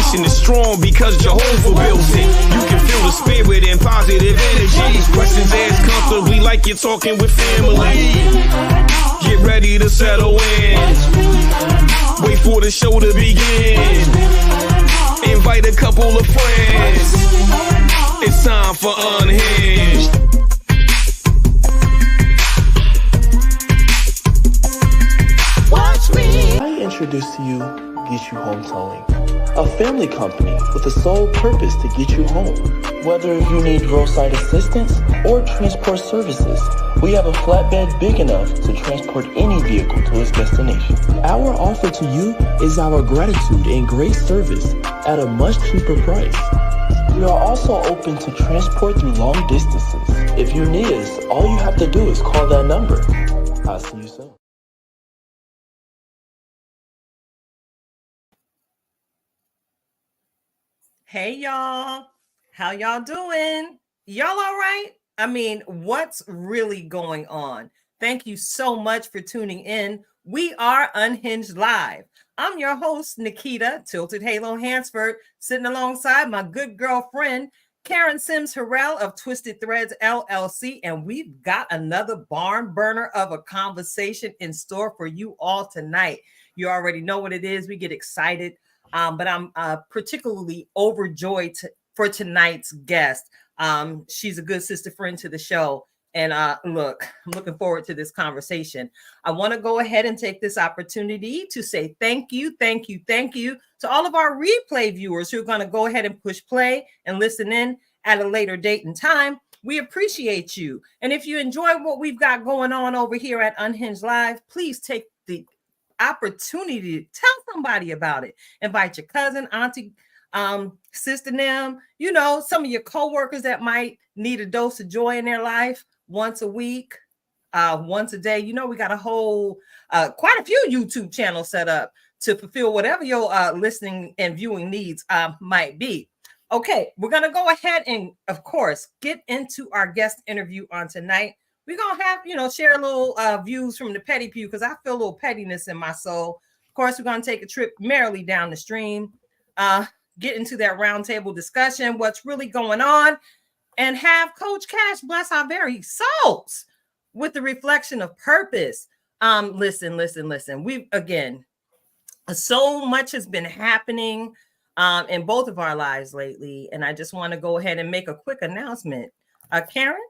foundation is strong because Jehovah built it. You can feel the spirit and positive energy. Questions asked comfortably like you're talking with family. Get ready to settle in. Wait for the show to begin. Invite a couple of friends. It's time for Unhinged. Watch me. I introduce to you Get You Home Towing, a family company with the sole purpose to get you home. Whether you need roadside assistance or transport services, we have a flatbed big enough to transport any vehicle to its destination. Our offer to you is our gratitude and great service at a much cheaper price. We are also open to transport through long distances. If you need us, all you have to do is call that number. I'll see you soon. Hey, y'all. How y'all doing? Y'all all right? I mean, what's really going on? Thank you so much for tuning in. We are Unhinged Live. I'm your host, Nicca, Tilted Halo Hansford, sitting alongside my good girlfriend, Karen Sims Harrell of Twisted Threads LLC, and we've got another barn burner of a conversation in store for you all tonight. You already know what it is. We get excited, but I'm particularly overjoyed for tonight's guest. She's a good sister friend to the show. And look, I'm looking forward to this conversation. I want to go ahead and take this opportunity to say thank you to all of our replay viewers who are going to go ahead and push play and listen in at a later date and time. We appreciate you. And if you enjoy what we've got going on over here at Unhinged Live, please take the opportunity to tell somebody about it. Invite your cousin, auntie, sister, them, you know, some of your coworkers that might need a dose of joy in their life. Once a week, once a day. You know, we got a whole, quite a few YouTube channels set up to fulfill whatever your listening and viewing needs might be. Okay, we're going to go ahead and, of course, get into our guest interview on tonight. We're going to have, you know, share a little views from the petty pew because I feel a little pettiness in my soul. Of course, we're going to take a trip merrily down the stream, get into that roundtable discussion, what's really going on, and have Coach Cash bless our very souls with the reflection of purpose. Listen. We've, again, so much has been happening in both of our lives lately. And I just want to go ahead and make a quick announcement. Karen?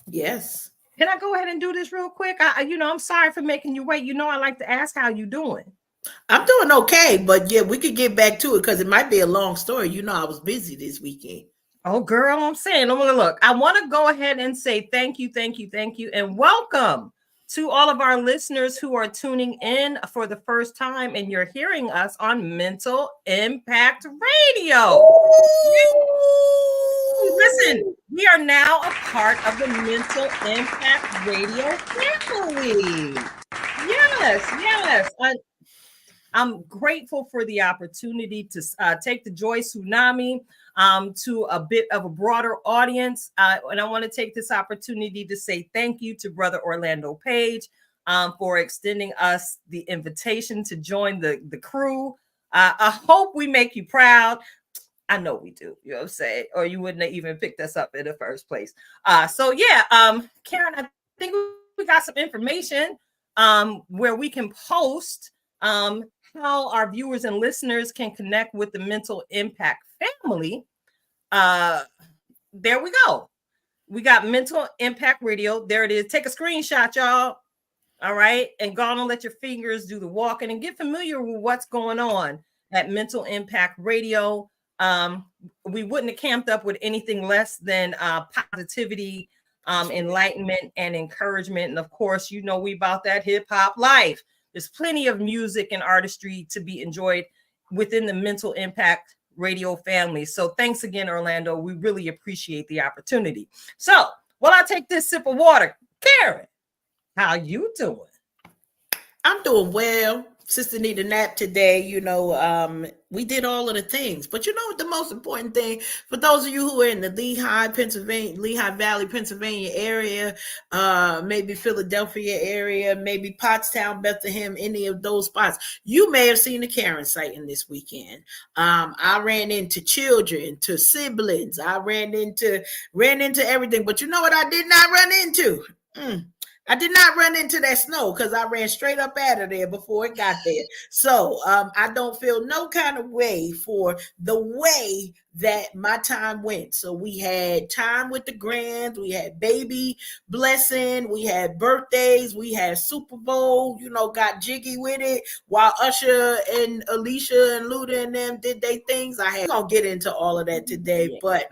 Yes. Can I go ahead and do this real quick? I'm sorry for making you wait. You know, I like to ask how you doing. I'm doing okay, but yeah, we could get back to it because it might be a long story. You know, I was busy this weekend. Oh, girl, I'm saying, look, I want to go ahead and say thank you, and welcome to all of our listeners who are tuning in for the first time, and you're hearing us on Mental Impact Radio. Listen, we are now a part of the Mental Impact Radio family. Yes. I'm grateful for the opportunity to take the Joy Tsunami to a bit of a broader audience. And I want to take this opportunity to say thank you to Brother Orlando Page for extending us the invitation to join the crew. I hope we make you proud. I know we do, you know what I'm saying? Or you wouldn't have even picked us up in the first place. Karen, I think we got some information where we can post how our viewers and listeners can connect with the Mental Impact family. There we go. We got Mental Impact Radio. There it is. Take a screenshot, y'all. All right. And go on and let your fingers do the walking and get familiar with what's going on at Mental Impact Radio. We wouldn't have camped up with anything less than positivity, enlightenment, and encouragement. And of course, you know, we about that hip hop life. There's plenty of music and artistry to be enjoyed within the Mental Impact Radio family. So thanks again, Orlando. We really appreciate the opportunity. So while I take this sip of water, Karen, how you doing? I'm doing well. Sister need a nap today. We did all of the things, but you know what the most important thing for those of you who are in the Lehigh Valley, Pennsylvania area, maybe Philadelphia area, maybe Pottstown, Bethlehem, any of those spots, you may have seen the Karen sighting this weekend. I ran into children, to siblings. I ran into everything, but you know what I did not run into? I did not run into that snow because I ran straight up out of there before it got there. So I don't feel no kind of way for the way that my time went. So we had time with the grands, we had baby blessing, we had birthdays, we had Super Bowl, got jiggy with it while Usher and Alicia and Luda and them did their things. I'm gonna get into all of that today, but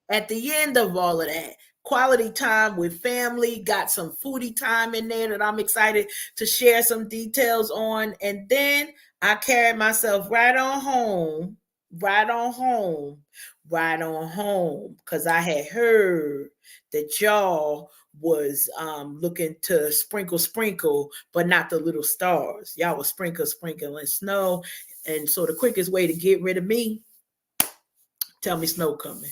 at the end of all of that, quality time with family, got some foodie time in there that I'm excited to share some details on. And then I carried myself right on home, because I had heard that y'all was looking to sprinkle, but not the little stars. Y'all was sprinkling snow. And so the quickest way to get rid of me, tell me snow coming.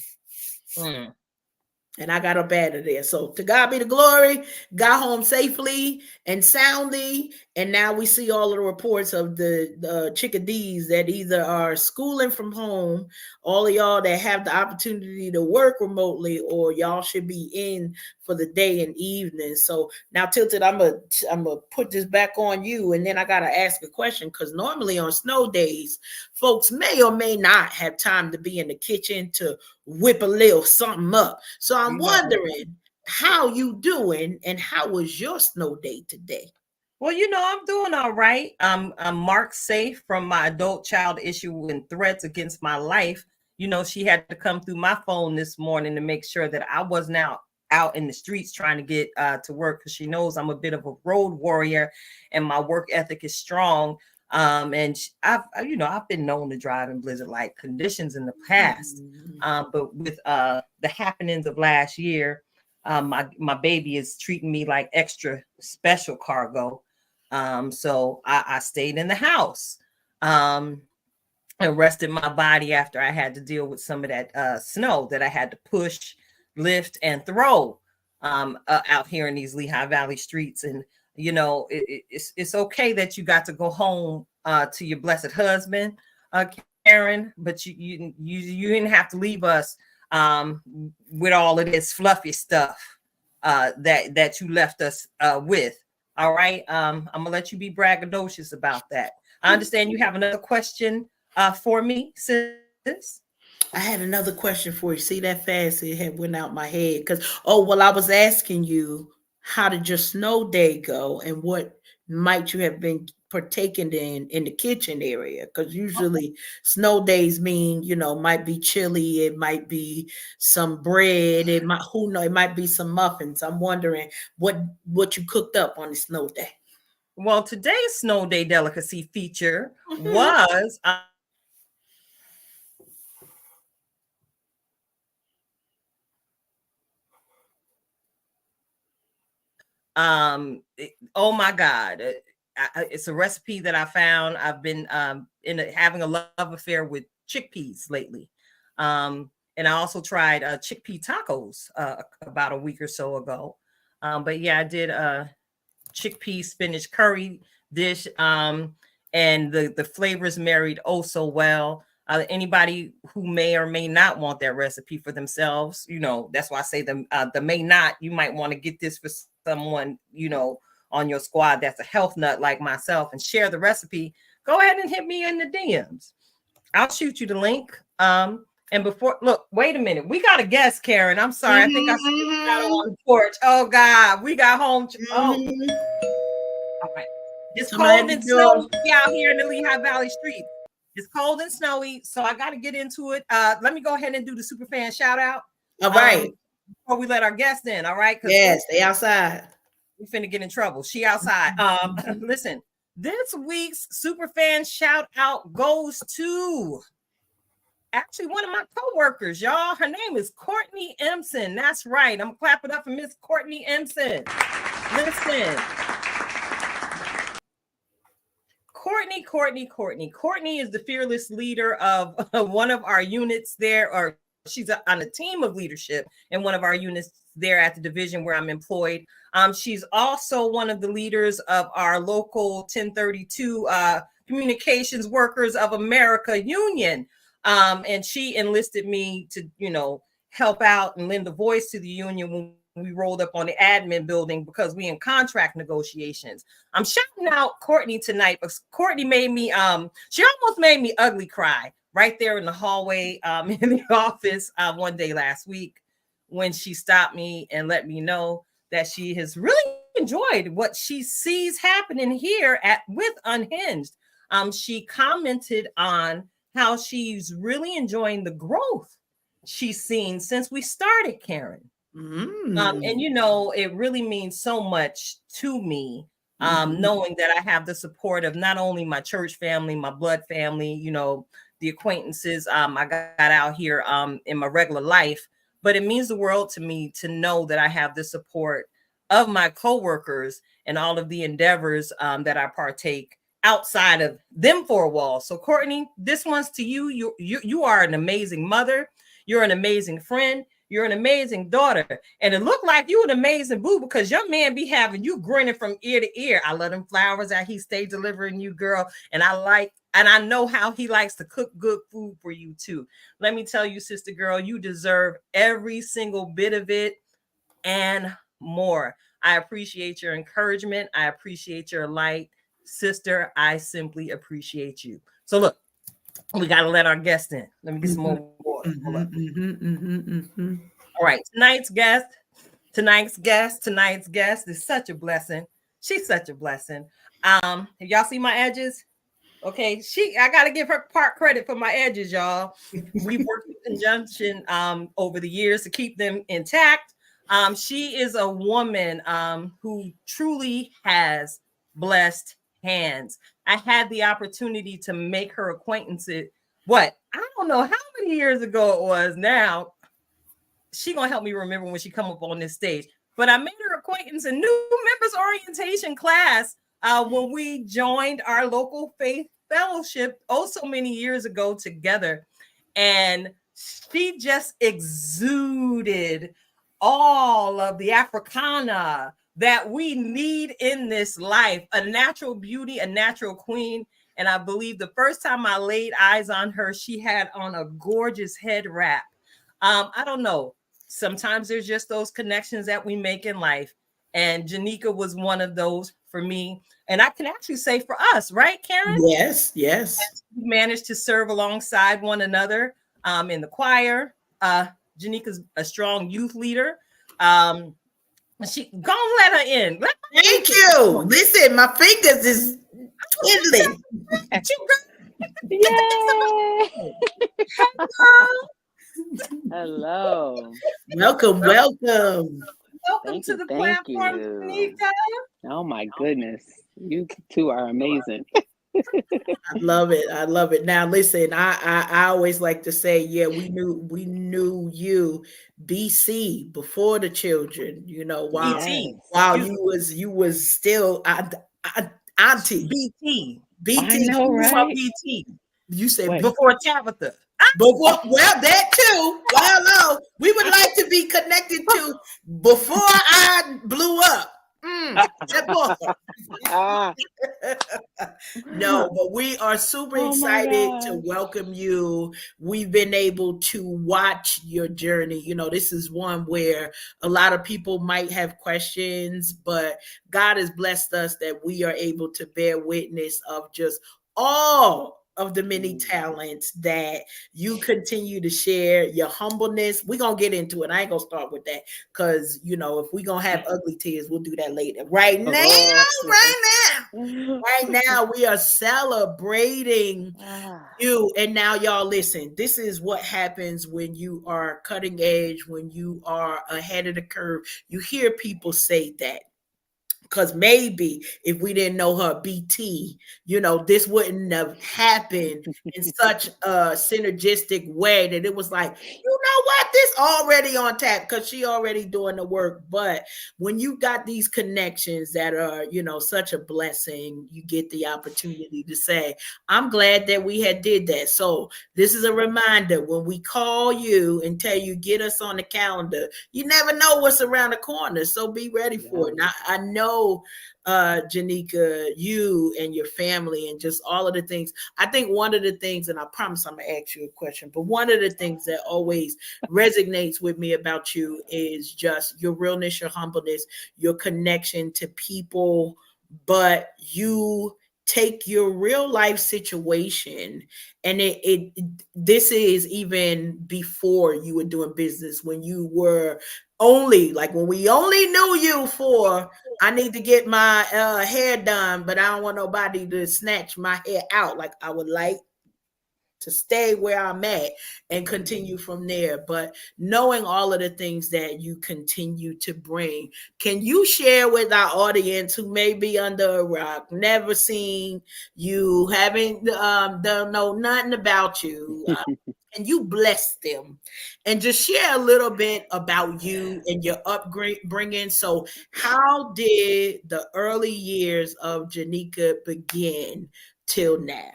And I got up out of there. So to God be the glory, got home safely and soundly. And now we see all of the reports of the chickadees that either are schooling from home, all of y'all that have the opportunity to work remotely, or y'all should be in for the day and evening. So now, Tilted, I'm gonna put this back on you, and then I gotta ask a question, because normally on snow days, folks may or may not have time to be in the kitchen to whip a little something up. So I'm wondering how you doing, and how was your snow day today? Well, I'm doing all right. I'm marked safe from my adult child issue and threats against my life. She had to come through my phone this morning to make sure that I wasn't out in the streets trying to get to work, because she knows I'm a bit of a road warrior and my work ethic is strong. And I've been known to drive in blizzard-like conditions in the past. But with the happenings of last year, my baby is treating me like extra special cargo. So I stayed in the house and rested my body after I had to deal with some of that snow that I had to push, lift, and throw out here in these Lehigh Valley streets. And it's okay that you got to go home to your blessed husband, Karen, but you didn't have to leave us with all of this fluffy stuff that you left us with. All right. I'm gonna let you be braggadocious about that. I understand you have another question for me, sis. I had another question for you. See that fast? It had went out my head because I was asking you, how did your snow day go, and what might you have been partaking in the kitchen area? Because usually snow days mean, might be chili, it might be some bread, it might be some muffins. I'm wondering what you cooked up on the snow day. Well, today's snow day delicacy feature was oh my God. It's a recipe that I found. I've been having a love affair with chickpeas lately. And I also tried chickpea tacos about a week or so ago. But yeah, I did a chickpea spinach curry dish. And the flavors married oh so well. Anybody who may or may not want that recipe for themselves, that's why I say the may not, you might want to get this for someone, on your squad that's a health nut like myself, and share the recipe. Go ahead and hit me in the DMs. I'll shoot you the link. And wait a minute. We got a guest, Karen. I'm sorry. I think I got on the porch. Oh God, we got home. All right. It's cold and snowy out here in the Lehigh Valley streets. It's cold and snowy, so I got to get into it. Let me go ahead and do the super fan shout out. All right. Before we let our guest in, all right? Yes, stay outside. We finna get in trouble. She outside. Listen, this week's super fan shout out goes to actually one of my coworkers, y'all. Her name is Courtney Empson. That's right. I'm gonna clap it up for Miss Courtney Empson. Listen. Courtney is the fearless leader of one of our units there, or she's on a team of leadership in one of our units there at the division where I'm employed. She's also one of the leaders of our local 1032 Communications Workers of America union. And she enlisted me to, help out and lend a voice to the union when we rolled up on the admin building because we in contract negotiations. I'm shouting out Courtney tonight, but Courtney made me, she almost made me ugly cry right there in the hallway in the office one day last week when she stopped me and let me know that she has really enjoyed what she sees happening here with Unhinged. She commented on how she's really enjoying the growth she's seen since we started, Karen. And it really means so much to me, knowing that I have the support of not only my church family, my blood family, the acquaintances I got out here in my regular life, but it means the world to me to know that I have the support of my coworkers and all of the endeavors that I partake outside of them four walls. So Courtney, this one's to you. You are an amazing mother. You're an amazing friend. You're an amazing daughter. And it looked like you an amazing boo because your man be having you grinning from ear to ear. I love them flowers that he stayed delivering you, girl. And I know how he likes to cook good food for you too. Let me tell you, sister girl, you deserve every single bit of it and more. I appreciate your encouragement. I appreciate your light. Sister, I simply appreciate you. So look, we got to let our guest in. Let me get some more water. All right. Tonight's guest is such a blessing. She's such a blessing. Have y'all see my edges? Okay. I got to give her part credit for my edges, y'all. We've worked in conjunction over the years to keep them intact. She is a woman who truly has blessed hands. I had the opportunity to make her acquaintance. I don't know how many years ago it was now. She gonna help me remember when she come up on this stage. But I made her acquaintance in new members orientation class when we joined our local faith fellowship so many years ago together. And she just exuded all of the Africana that we need in this life, a natural beauty, a natural queen. And I believe the first time I laid eyes on her, she had on a gorgeous head wrap. I don't know. Sometimes there's just those connections that we make in life. And Janicca was one of those for me. And I can actually say for us, right, Karen? Yes. We managed to serve alongside one another in the choir. Janicca's a strong youth leader. She go let her in. Thank you. Listen, my fingers is twiddling. Yay! Hello. Welcome. Welcome Thank to you, the thank platform, you. Nicca. Oh my goodness. You two are amazing. I love it. Now listen, I always like to say, we knew you BC before the children, while you was still auntie. BT. I know, right? BT. You said Wait. Before Tabitha. before, well, that too. Well, no, we would like to be connected to before I blew up. That part. No, but we are super excited to welcome you. We've been able to watch your journey. This is one where a lot of people might have questions, but God has blessed us that we are able to bear witness of just all of the many talents that you continue to share, your humbleness. We're going to get into it. I ain't going to start with that because, if we're going to have ugly tears, we'll do that later. Right now, we are celebrating you. And now, y'all, listen, this is what happens when you are cutting edge, when you are ahead of the curve. You hear people say that. Because maybe if we didn't know her BT, this wouldn't have happened in such a synergistic way that it was like, you know what, this already on tap because she already doing the work. But when you got these connections that are, such a blessing, you get the opportunity to say, I'm glad that we had did that. So this is a reminder when we call you and tell you get us on the calendar, you never know what's around the corner. So be ready for it. Now, I know Janicca, you and your family and just all of the things. I think one of the things, and I promise I'm gonna ask you a question, but one of the things that always resonates with me about you is just your realness, your humbleness, your connection to people, but you take your real life situation, and this is even before you were doing business, when you were only like when we only knew you for, I need to get my hair done, but I don't want nobody to snatch my hair out. Like, I would like to stay where I'm at and continue from there. But knowing all of the things that you continue to bring, can you share with our audience who may be under a rock, never seen you, haven't don't know nothing about you, and you bless them, and just share a little bit about you and your upbringing? So how did the early years of Janicca begin till now?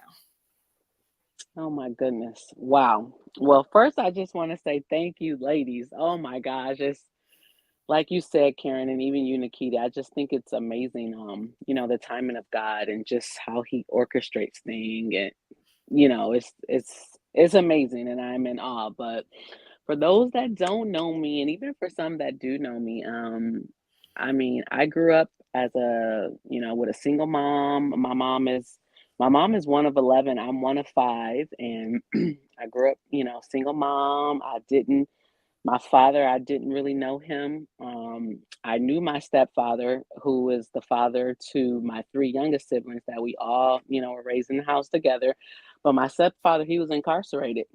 Oh my goodness. Wow. Well, first I just want to say thank you, ladies. Oh my gosh. It's like you said, Karen, and even you, Nikita, I just think it's amazing, the timing of God and just how he orchestrates things. And, it's amazing and I'm in awe. But for those that don't know me, and even for some that do know me, I mean, I grew up as with a single mom. My mom is one of 11. I'm one of five, and I grew up, single mom. My father, I didn't really know him. I knew my stepfather, who was the father to my three youngest siblings that we all, were raised in the house together. But my stepfather, he was incarcerated.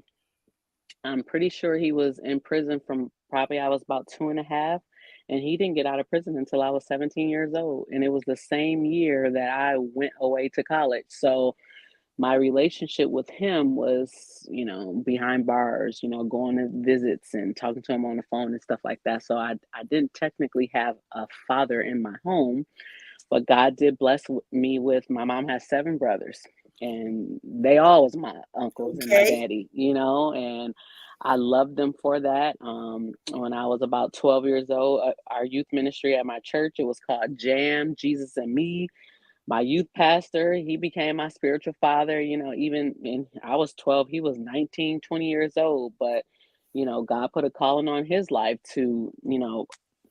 I'm pretty sure he was in prison from probably I was about two and a half, and he didn't get out of prison until I was 17 years old. And it was the same year that I went away to college. So my relationship with him was, behind bars, going to visits and talking to him on the phone and stuff like that. So I didn't technically have a father in my home, but God did bless me with, my mom has seven brothers, and they all was my uncles and my Okay. daddy, and I loved them for that. When I was about 12 years old, our youth ministry at my church, it was called Jam, Jesus and Me. My youth pastor, he became my spiritual father, even when I was 12, he was 19, 20 years old. But, God put a calling on his life to,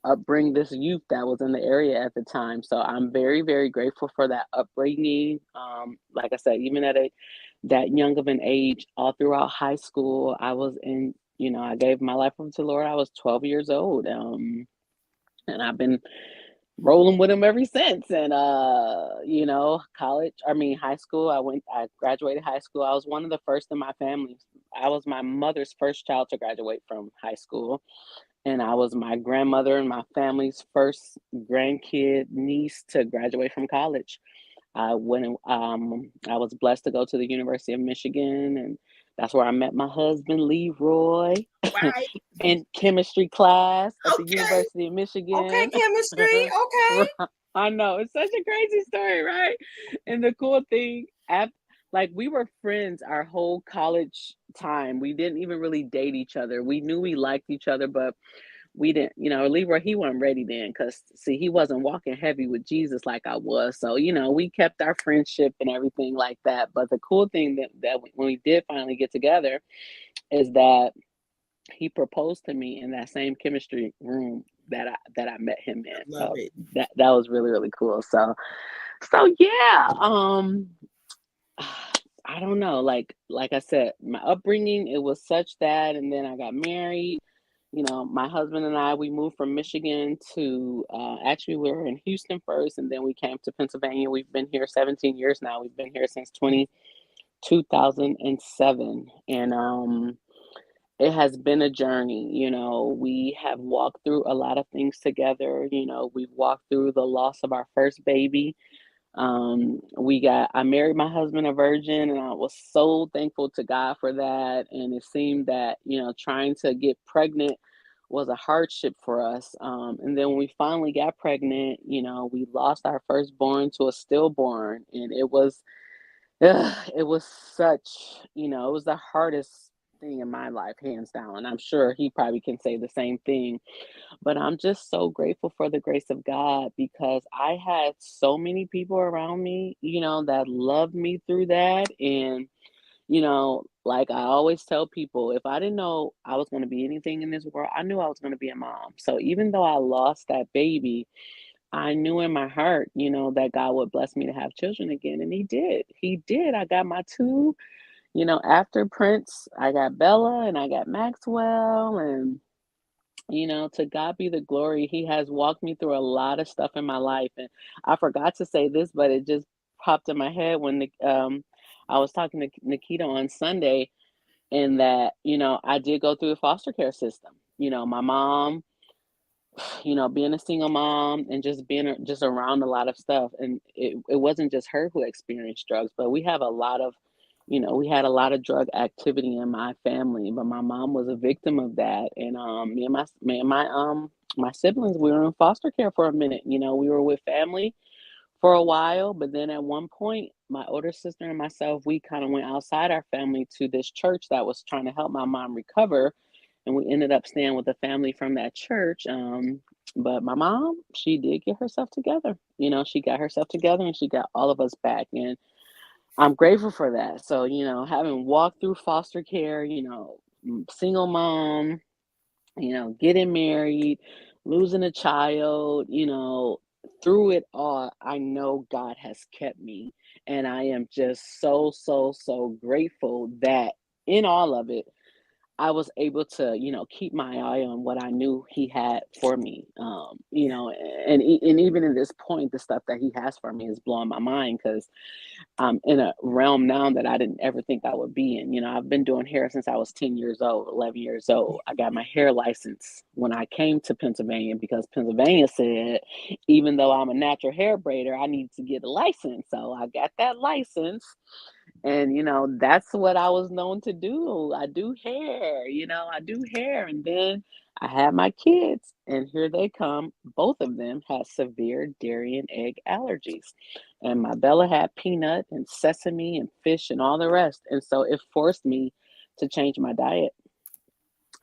upbring this youth that was in the area at the time. So I'm very, very grateful for that upbringing. Like I said, even at that young of an age, all throughout high school, I was in, I gave my life over to the Lord. I was 12 years old. And I've been rolling with him ever since. And high school, I graduated high school. I was one of the first in my family. I was my mother's first child to graduate from high school, and I was my grandmother and my family's first grandkid niece to graduate from college. I was blessed to go to the University of Michigan, and that's where I met my husband, Leroy, Right. in chemistry class at the Okay. University of Okay, Michigan. chemistry. Okay. I know, it's such a crazy story, right? And the cool thing, like, we were friends our whole college time. We didn't even really date each other. We knew we liked each other, but we didn't, Leroy, he wasn't ready then, because see, he wasn't walking heavy with Jesus like I was. So, we kept our friendship and everything like that. But the cool thing that when we did finally get together is that he proposed to me in that same chemistry room that I met him in. Love So it. that was really, really cool. So yeah, I don't know, like I said, my upbringing, it was such that, and then I got married. My husband and I, we moved from Michigan to, actually, we were in Houston first, and then we came to Pennsylvania. We've been here 17 years now. We've been here since 2007. And it has been a journey. We have walked through a lot of things together. We've walked through the loss of our first baby. I married my husband a virgin, and I was so thankful to God for that. And it seemed that, trying to get pregnant was a hardship for us. And then when we finally got pregnant, we lost our firstborn to a stillborn, and it was such, it was the hardest thing in my life, hands down. And I'm sure he probably can say the same thing. But I'm just so grateful for the grace of God, because I had so many people around me, that loved me through that. And, like I always tell people, if I didn't know I was going to be anything in this world, I knew I was going to be a mom. So even though I lost that baby, I knew in my heart, that God would bless me to have children again. And he did. He did. I got my two, after Prince, I got Bella and I got Maxwell. And to God be the glory. He has walked me through a lot of stuff in my life. And I forgot to say this, but it just popped in my head when I was talking to Nikita on Sunday, and that, I did go through the foster care system. My mom, being a single mom and just being just around a lot of stuff. And it wasn't just her who experienced drugs, but we have a lot of, we had a lot of drug activity in my family, but my mom was a victim of that. And my siblings, we were in foster care for a minute. We were with family for a while, but then at one point, my older sister and myself, we kind of went outside our family to this church that was trying to help my mom recover, and we ended up staying with a family from that church. But my mom, she did get herself together. She got herself together, and she got all of us back, and I'm grateful for that. So, having walked through foster care, single mom, getting married, losing a child, through it all, I know God has kept me. And I am just so, so, so grateful that in all of it, I was able to, keep my eye on what I knew he had for me. And even in this point, the stuff that he has for me is blowing my mind, because I'm in a realm now that I didn't ever think I would be in. I've been doing hair since I was 10 years old, 11 years old. I got my hair license when I came to Pennsylvania, because Pennsylvania said, even though I'm a natural hair braider, I need to get a license. So I got that license. And, that's what I was known to do. I do hair, I do hair. And then I had my kids, and here they come. Both of them had severe dairy and egg allergies. And my Bella had peanut and sesame and fish and all the rest. And so it forced me to change my diet.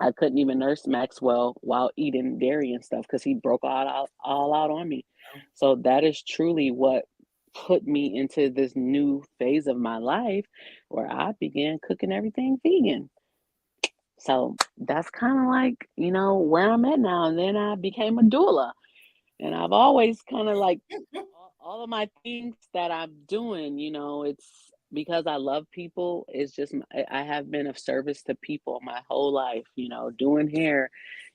I couldn't even nurse Maxwell while eating dairy and stuff, because he broke all out on me. So that is truly what put me into this new phase of my life, where I began cooking everything vegan. So that's kind of like, where I'm at now. And then I became a doula. And I've always kind of like, all of my things that I'm doing, it's because I love people. It's just, I have been of service to people my whole life, doing hair,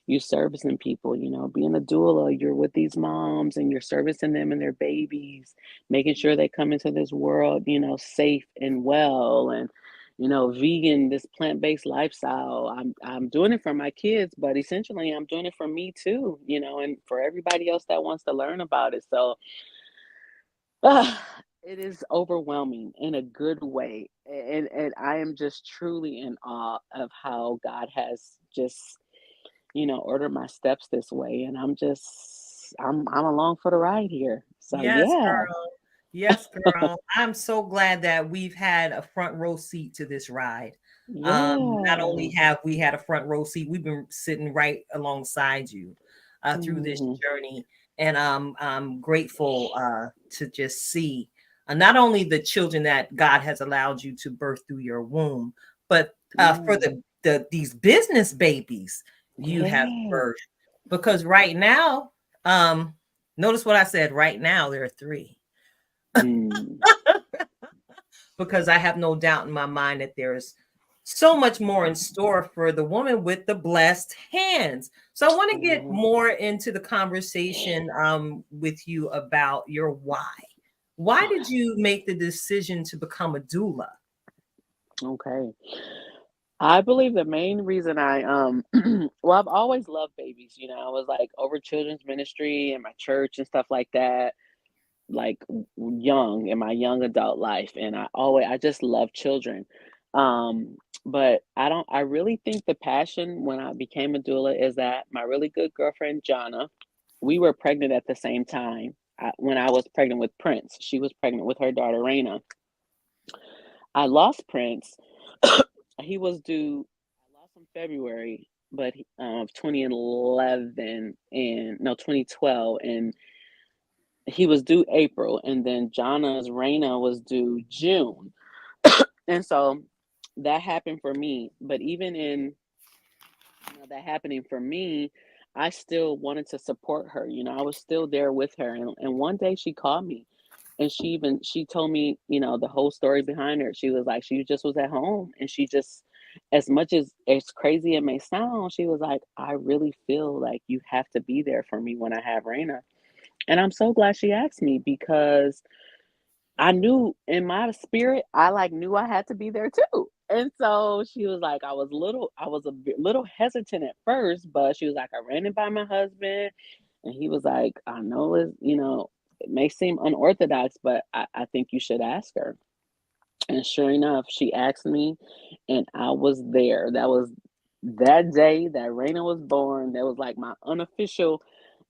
you servicing people, being a doula, you're with these moms and you're servicing them and their babies, making sure they come into this world, safe and well. And, vegan, this plant-based lifestyle, I'm doing it for my kids, but essentially I'm doing it for me too, and for everybody else that wants to learn about it. So it is overwhelming in a good way. And I am just truly in awe of how God has just, ordered my steps this way. And I'm along for the ride here. So Yes, yeah. girl. Yes, girl. I'm so glad that we've had a front row seat to this ride. Not Yeah. only have we had a front row seat, we've been sitting right alongside you through this Hmm. journey. And I'm grateful to just see not only the children that God has allowed you to birth through your womb, but for Yeah. these business babies you have Yeah. birthed. Because right now, notice what I said. Right now, there are three. Mm. Because I have no doubt in my mind that there's so much more in store for the woman with the blessed hands. So I want to get Yeah. more into the conversation with you about your why. Why did Okay. you make the decision to become a doula? Okay. I believe the main reason I well, I've always loved babies, you know. I was like over children's ministry and my church and stuff like that, like young in my young adult life, and I just love children. But I really think the passion when I became a doula is that my really good girlfriend Jana, we were pregnant at the same time. When I was pregnant with Prince, she was pregnant with her daughter Raina. I lost Prince. He was due. I lost him February, but 2011 and no 2012, and he was due April, and then Jana's Raina was due June, and so that happened for me. But even in that happening for me, I still wanted to support her. You know, I was still there with her, and one day she called me, and she told me, you know, the whole story behind her. She was like, she just was at home, and she just, as much as crazy it may sound, she was like, I really feel like you have to be there for me when I have Raina. And I'm so glad she asked me, because I knew in my spirit, I like knew I had to be there too. And so she was like, I was little hesitant at first, but she was like, I ran it by my husband, and he was like, I know it's, you know, it may seem unorthodox, but I think you should ask her. And sure enough, she asked me, and I was there. That was that day that Raina was born. That was like my unofficial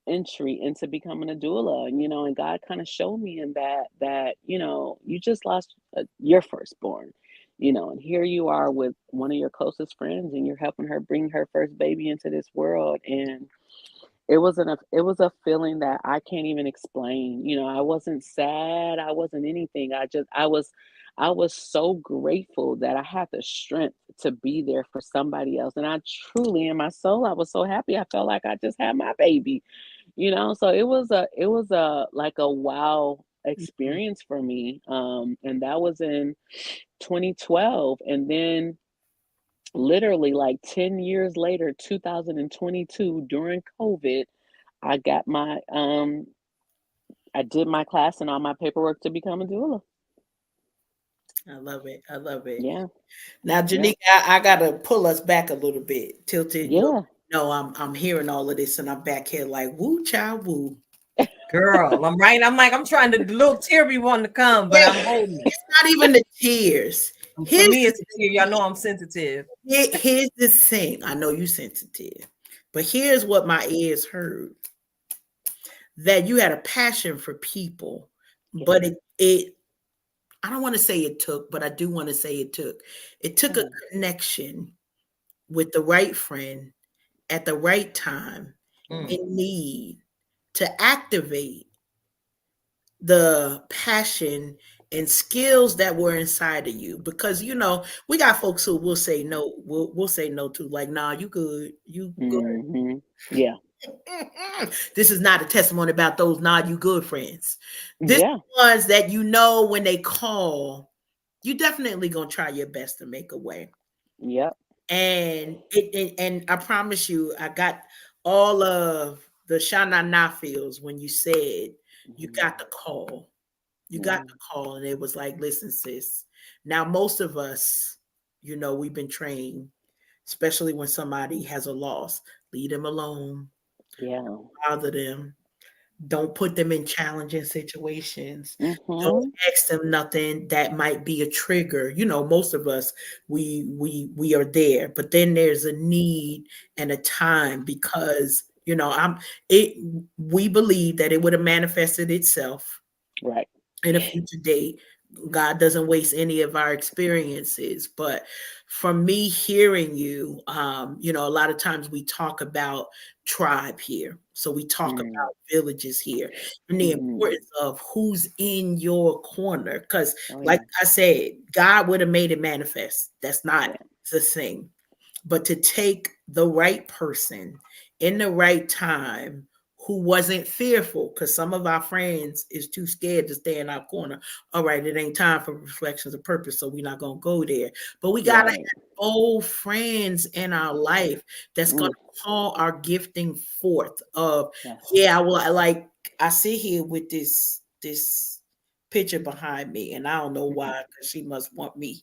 entry into becoming a doula. And, you know, and God kind of showed me in that, you know, you just lost your firstborn, you know, and here you are with one of your closest friends, and you're helping her bring her first baby into this world. And it was a feeling that I can't even explain. You know, I wasn't sad, I wasn't anything. I was so grateful that I had the strength to be there for somebody else. And I truly, in my soul, I was so happy. I felt like I just had my baby, you know. So it was a like a wow Mhm. experience for me. And that was in 2012. And then literally like 10 years later, 2022, during COVID, I got my I did my class and all my paperwork to become a doula. I love it. I love it. Yeah. Now, Yeah. Janicca, I gotta pull us back a little bit. Tilted. You Yeah. know, I'm hearing all of this, and I'm back here like woo, child, woo. Girl, I'm right. I'm like, I'm trying to, the little tear be wanting to come, but Yeah, I'm holding it. it's not even the tears. For Here's me, the it's a tear. Y'all know I'm sensitive. here's the thing. I know you sensitive, but here's what my ears heard: that you had a passion for people, Yeah. but it I don't want to say it took, but I do want to say it took. It took a Yeah. connection with the right friend at the right time Mm. in need to activate the passion and skills that were inside of you, because you know we got folks who will say no, we'll say no to, like, nah, you good, you good. Hmm. Yeah. This is not a testimony about those nah, you good friends. This is Yeah. ones that, you know, when they call, you definitely gonna try your best to make a way. Yep. And and I promise you, I got all of the Shana Na feels when you said you got Hmm. the call. You got Yeah. the call, and it was like, listen, sis. Now, most of us, you know, we've been trained, especially when somebody has a loss, leave them alone, Yeah. bother them, don't put them in challenging situations. Don't Hmm. ask them nothing that might be a trigger. You know, most of us, we are there, but then there's a need and a time, because you know it. We believe that it would have manifested itself Right. in a future date. God doesn't waste any of our experiences. But from me hearing you, you know, a lot of times we talk about tribe here. So we talk Mm. about villages here and the Hmm. importance of who's in your corner. Because, Oh like yeah. I said, God would have made it manifest. That's not Yeah. the thing. But to take the right person in the right time who wasn't fearful, because some of our friends is too scared to stay in our corner. All right, it ain't time for reflections of purpose, so we're not gonna go there. But we gotta have Right. old friends in our life that's gonna Mm. call our gifting forth. Of Yes. yeah, well, I sit here with this picture behind me, and I don't know why, because she must want me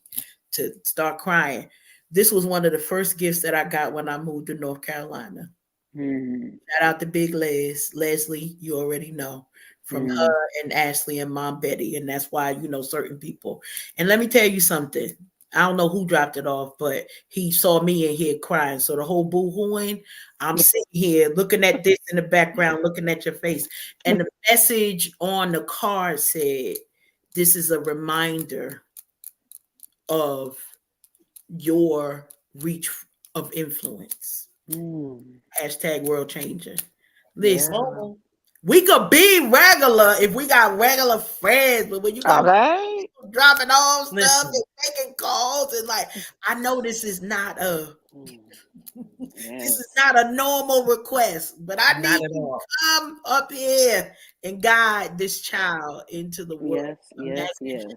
to start crying. This was one of the first gifts that I got when I moved to North Carolina. Shout out to Big Leslie, you already know, from her and Ashley and Mom Betty, and that's why you know certain people. And let me tell you something. I don't know who dropped it off, but he saw me in here crying. So the whole boo-hooing, I'm sitting here looking at this in the background, looking at your face. And the message on the card said, "This is a reminder of your reach of influence." Hashtag world changer. Listen, Yeah. we could be regular if we got regular friends, but when you got Okay. people dropping off stuff Listen. and making calls, and like, I know this is not a Yes. normal request, but I Not need at you all. to come up here and guide this child into the world. Yes. Yes. Imagine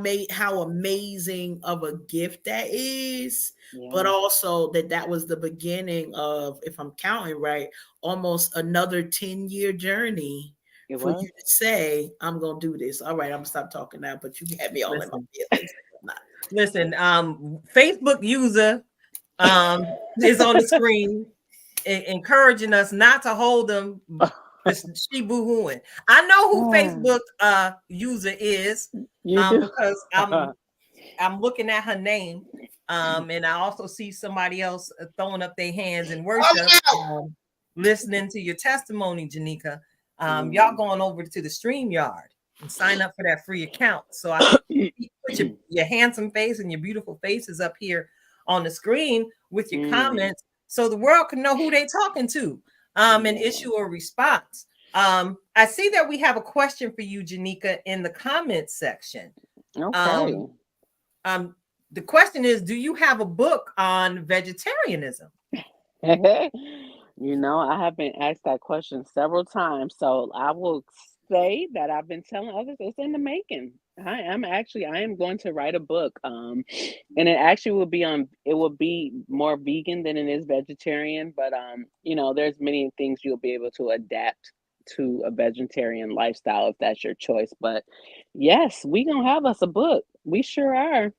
Yes. how amazing of a gift that is, but Yeah. also that was the beginning of, if I'm counting right, almost another 10-year journey It for you was. to say, I'm gonna do this. All right, I'm gonna stop talking now, but you had me all in my Listen. feelings. Listen. Facebook user is on the screen encouraging us not to hold them. She boo-hooing. I know who Facebook user is You do. because I'm looking at her name. And I also see somebody else throwing up their hands in worship, listening to your testimony, Janicca. Y'all going over to the StreamYard and sign up for that free account. So I put your handsome face and your beautiful faces up here on the screen with your comments so the world can know who they talking to and issue a response. I see that we have a question for you, Janicca, in the comments section. Okay. The question is, do you have a book on vegetarianism? You know, I have been asked that question several times, so I will say that I've been telling others it's in the making. I am going to write a book, and it actually will be more vegan than it is vegetarian, but you know, there's many things you'll be able to adapt to a vegetarian lifestyle if that's your choice. But yes, we gonna have us a book. We sure are.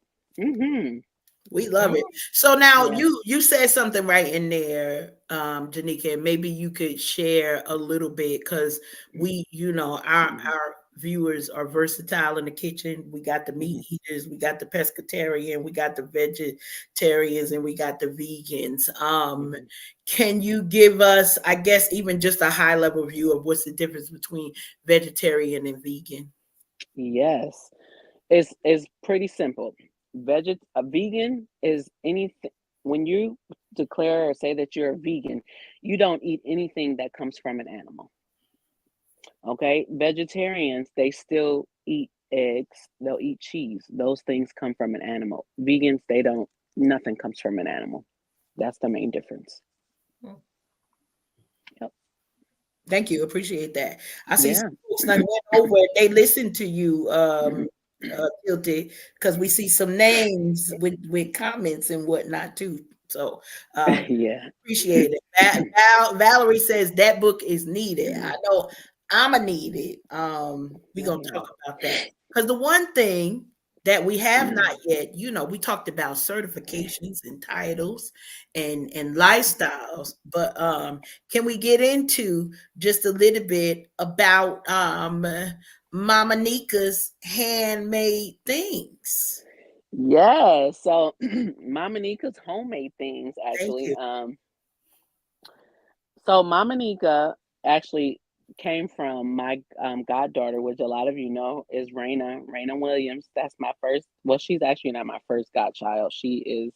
We love it. So now Yeah. you said something right in there, Janicca, and maybe you could share a little bit because we, you know, our viewers are versatile in the kitchen. We got the meat eaters, we got the pescatarian, we got the vegetarians, and we got the vegans. Can you give us, I guess, even just a high level view of what's the difference between vegetarian and vegan? Yes. It's pretty simple. A vegan is anything when you declare or say that you're a vegan, you don't eat anything that comes from an animal. Okay? Vegetarians, they still eat eggs, they'll eat cheese. Those things come from an animal. Vegans, they don't, nothing comes from an animal. That's the main difference. Yep. Thank you. Appreciate that. I see Yeah. some folks that went over. They listened to you, Guilty, because we see some names with comments and whatnot too. So Yeah. appreciate it. Valerie says that book is needed. I know I'ma need it. We're gonna talk about that because the one thing that we have not yet, you know, we talked about certifications and titles and lifestyles, but can we get into just a little bit about Mama Nicca's handmade things? Yeah. So Mama Nicca's homemade things Thank actually. you. So Mama Nicca actually came from my goddaughter, which a lot of you know is Raina Williams. That's my first. Well, she's actually not my first godchild. She is.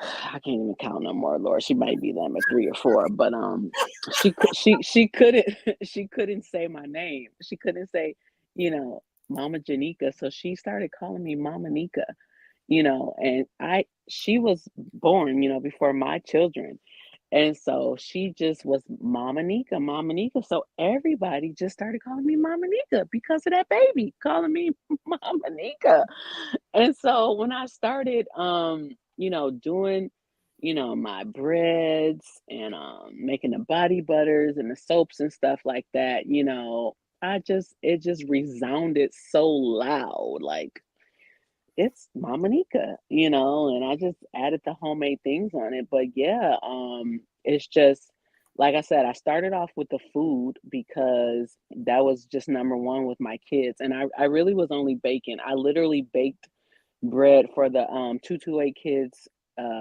I can't even count no more, Lord. She might be them at 3 or 4, but she couldn't she couldn't say my name. She couldn't say, you know, Mama Janicca. So she started calling me Mama Nicca, you know, and she was born, you know, before my children. And so she just was Mama Nicca, Mama Nicca. So everybody just started calling me Mama Nicca because of that baby calling me Mama Nicca. And so when I started, you know, doing, you know, my breads and making the body butters and the soaps and stuff like that, you know, it just resounded so loud. Like it's Mama Nicca, you know, and I just added the homemade things on it. But yeah, it's just like I said, I started off with the food because that was just number one with my kids. And I really was only baking. I literally baked bread for the 228 kids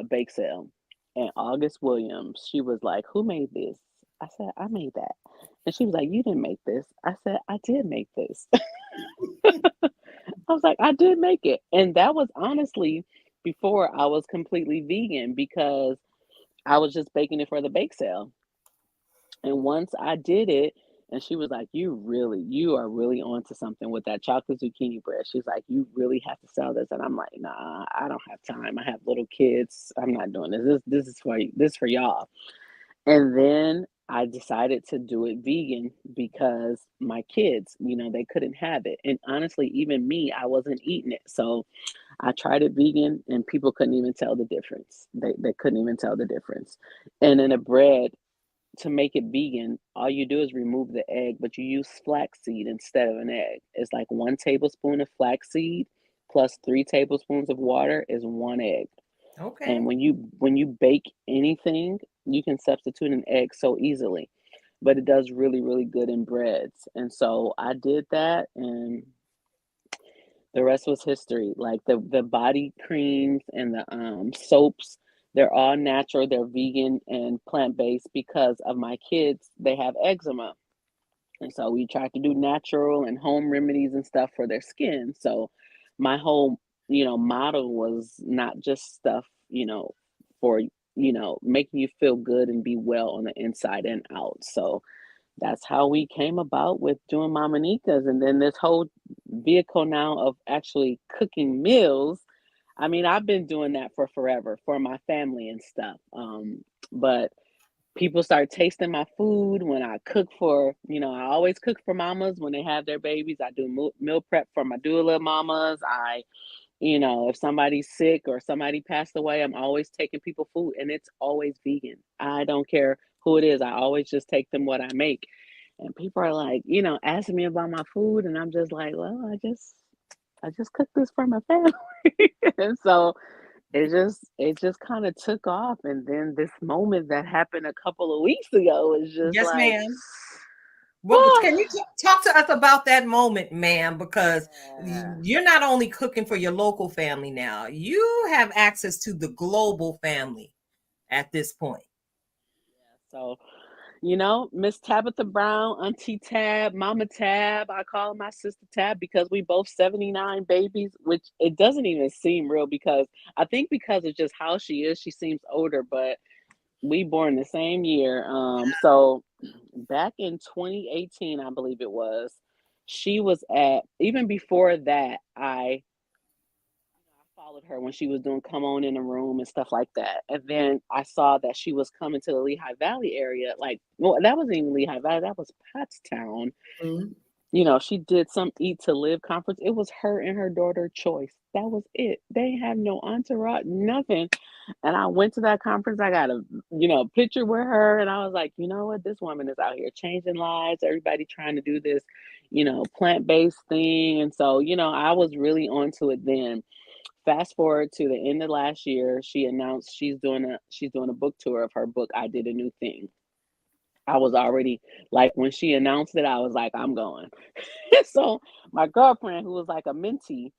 bake sale. And August Williams, she was like, "Who made this?" I said, "I made that." And she was like, "You didn't make this." I said, "I did make this." I was like, "I did make it." And that was honestly before I was completely vegan because I was just baking it for the bake sale. And once I did it, and she was like, you are really onto something with that chocolate zucchini bread. She's like, "You really have to sell this." And I'm like, "Nah, I don't have time. I have little kids. I'm not doing this. This is for this for y'all." And then I decided to do it vegan because my kids, you know, they couldn't have it. And honestly, even me, I wasn't eating it. So I tried it vegan and people couldn't even tell the difference. They couldn't even tell the difference. And in a bread, to make it vegan, all you do is remove the egg, but you use flaxseed instead of an egg. It's like 1 tablespoon of flaxseed plus 3 tablespoons of water is 1 egg. And Okay. when you bake anything, you can substitute an egg so easily. But it does really, really good in breads. And so I did that and the rest was history. Like the body creams and the soaps, they're all natural, they're vegan and plant-based because of my kids, they have eczema. And so we tried to do natural and home remedies and stuff for their skin. So my whole, model was not just stuff, for, making you feel good and be well on the inside and out. So that's how we came about with doing Mama Nicca's. And then this whole vehicle now of actually cooking meals. I mean, I've been doing that for forever for my family and stuff. But people start tasting my food when I cook for, I always cook for mamas when they have their babies. I do meal prep for my doula mamas. If somebody's sick or somebody passed away, I'm always taking people food and it's always vegan. I don't care who it is. I always just take them what I make. And people are like, asking me about my food and I'm just like, well, I just cook this for my family. And so it just kind of took off. And then this moment that happened a couple of weeks ago is just Yes, like, ma'am. Well, can you talk to us about that moment, ma'am? Because yeah. you're not only cooking for your local family now, you have access to the global family at this point. So, Miss Tabitha Brown, Auntie Tab, Mama Tab, I call my sister Tab because we both 79 babies, which it doesn't even seem real because I think because of just how she is, she seems older, but we born the same year. So back in 2018, I believe it was, she was even before that, I followed her when she was doing Come On in the Room and stuff like that. And then I saw that she was coming to the Lehigh Valley area. Like, well, that wasn't even Lehigh Valley, that was Pottstown. Mhm. She did some Eat to Live conference. It was her and her daughter choice. That was it. They have no entourage, nothing. And I went to that conference. I got a, picture with her. And I was like, you know what? This woman is out here changing lives. Everybody trying to do this, plant-based thing. And so, I was really onto it then. Fast forward to the end of last year, she announced she's doing a book tour of her book, I Did a New Thing. I was already like when she announced it, I was like, I'm going. So my girlfriend, who was like a mentee,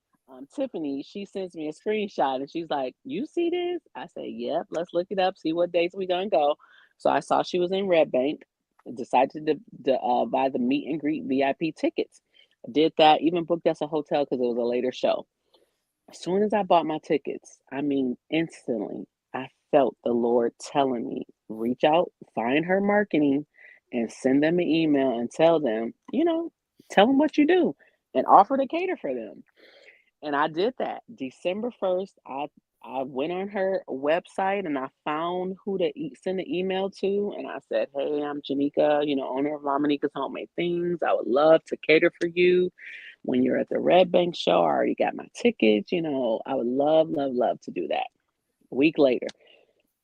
Tiffany, she sends me a screenshot and she's like, "You see this?" I said, "Yep, let's look it up, see what dates we gonna go." So I saw she was in Red Bank, decided to buy the meet and greet VIP tickets. Did that, even booked us a hotel because it was a later show. As soon as I bought my tickets, I mean, instantly, I felt the Lord telling me, reach out, find her marketing, and send them an email and tell them what you do and offer to cater for them. And I did that. December 1st, I went on her website and I found who to send the email to. And I said, "Hey, I'm Janicca, owner of Mama Nicca's Homemade Things. I would love to cater for you when you're at the Red Bank show. I already got my tickets. I would love, love, love to do that." A week later,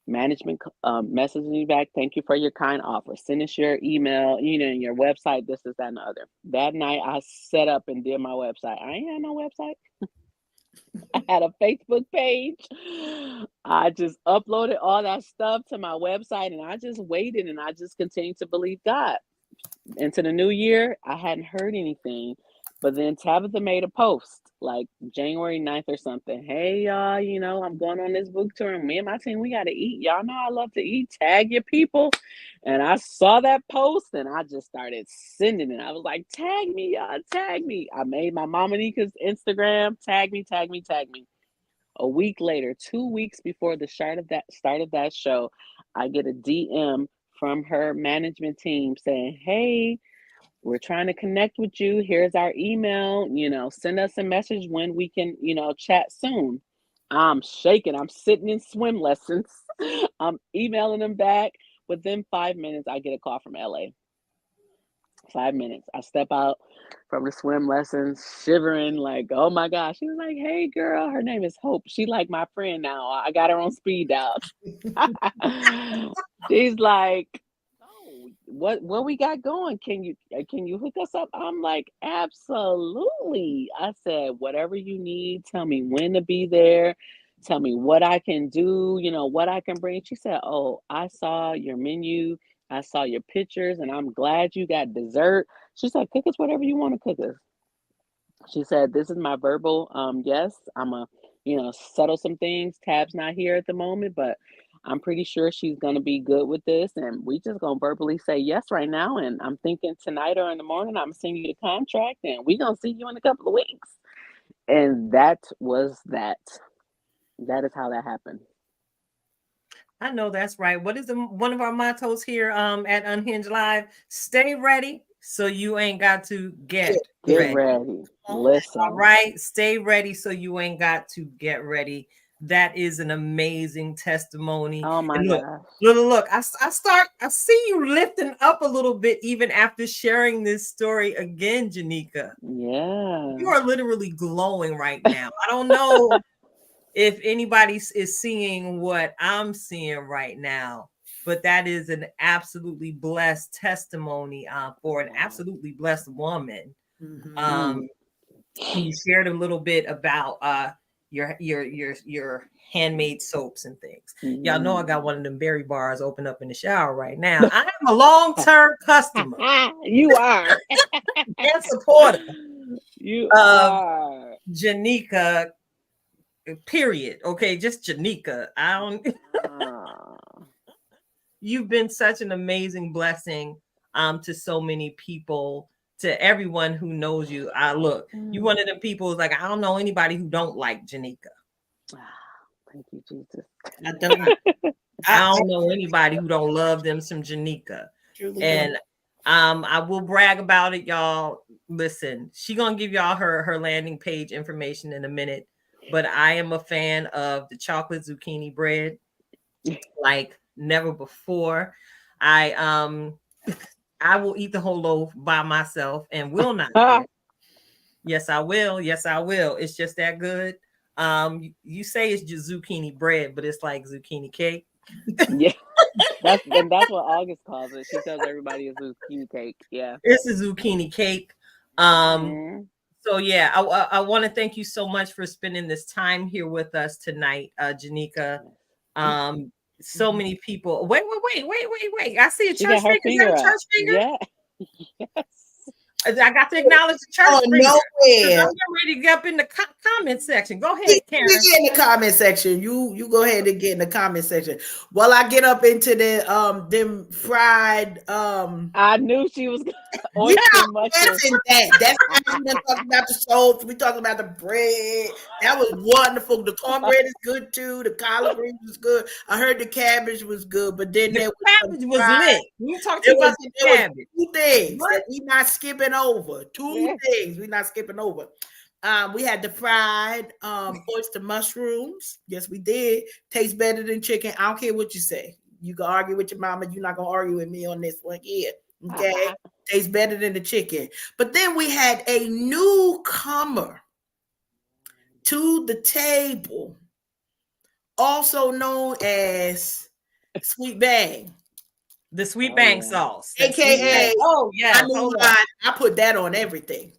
management messaging me back. "Thank you for your kind offer. Send us your email, and your website, this, is that, and the other." That night, I set up and did my website. I ain't had no website. I had a Facebook page. I just uploaded all that stuff to my website and I just waited and I just continued to believe God. Into the new year, I hadn't heard anything. But then Tabitha made a post like January 9th or something. Hey, y'all, I'm going on this book tour. And me and my team, we got to eat. Y'all know I love to eat. Tag your people. And I saw that post and I just started sending it. I was like, tag me, y'all, tag me. I made my Mama Nicca's Instagram. Tag me, tag me, tag me. A week later, 2 weeks before the start of that show, I get a DM from her management team saying, hey, we're trying to connect with you. Here's our email. Send us a message when we can, chat soon. I'm shaking. I'm sitting in swim lessons. I'm emailing them back. Within 5 minutes, I get a call from LA. 5 minutes. I step out from the swim lessons, shivering, like, oh my gosh. She was like, hey, girl. Her name is Hope. She like my friend now. I got her on speed dial. She's like, oh, what we got going? Can you hook us up? I'm like, absolutely. I said, whatever you need. Tell me when to be there. Tell me what I can do, what I can bring. She said, oh, I saw your menu. I saw your pictures and I'm glad you got dessert. She said, cook us whatever you want to cook us. She said, this is my verbal yes. I'm settle some things. Tab's not here at the moment, but I'm pretty sure she's going to be good with this. And we just going to verbally say yes right now. And I'm thinking tonight or in the morning, I'm sending you the contract and we're going to see you in a couple of weeks. And that was that. That is how that happened. I know that's right. What is one of our mottos here at Unhinged Live? Stay ready so you ain't got to get ready. Listen. All right. Stay ready so you ain't got to get ready. That is an amazing testimony. Oh my God. Look. Look, I see you lifting up a little bit even after sharing this story again, Janicca. Yeah. You are literally glowing right now. I don't know if anybody is seeing what I'm seeing right now, but that is an absolutely blessed testimony for an absolutely blessed woman. Mm-hmm. You shared a little bit about your handmade soaps and things. Mm-hmm. Y'all know I got one of them berry bars open up in the shower right now. I am a long-term customer. You are. And supporter. You are. Janicca, period. Okay, just Janicca. I don't. You've been such an amazing blessing to so many people, to everyone who knows you. Look, you one of them people who's like, I don't know anybody who don't like Janicca. Thank you, Jesus. I don't know anybody who don't love them some Janicca. And I will brag about it, y'all. Listen, she gonna give y'all her landing page information in a minute. But I am a fan of the chocolate zucchini bread like never before. I will eat the whole loaf by myself and will not. Yes, I will. Yes, I will. It's just that good. You say it's just zucchini bread, but it's like zucchini cake. Yeah. That's what August calls it. She tells everybody it's zucchini cake. Yeah. It's a zucchini cake. So yeah, I want to thank you so much for spending this time here with us tonight, Janicca. So many people. Wait. I see a church finger. Is that a church finger? Yeah. Yes. I got to acknowledge the church finger. Nowhere. I'm ready to get up in the comment section. Go ahead, Karen. Get in the comment section. You go ahead and get in the comment section. While I get up into the them fried I knew she was that's that. That's we talking about the soaps. We talking about the bread. That was wonderful. The cornbread is good too. The collard greens was good. I heard the cabbage was good, but then the cabbage was lit. We talked about the cabbage. Two things that we not skipping over. Two things we not skipping over. We had the fried oyster mushrooms. Yes, we did. Tastes better than chicken. I don't care what you say. You can argue with your mama. You're not gonna argue with me on this one here. Okay, tastes better than the chicken. But then we had a newcomer to the table, also known as Sweet Bang. The sweet Oh, bang yeah. sauce. That sweet bang. AKA, Oh, I yes. knew Hold on. mine. I put that on everything.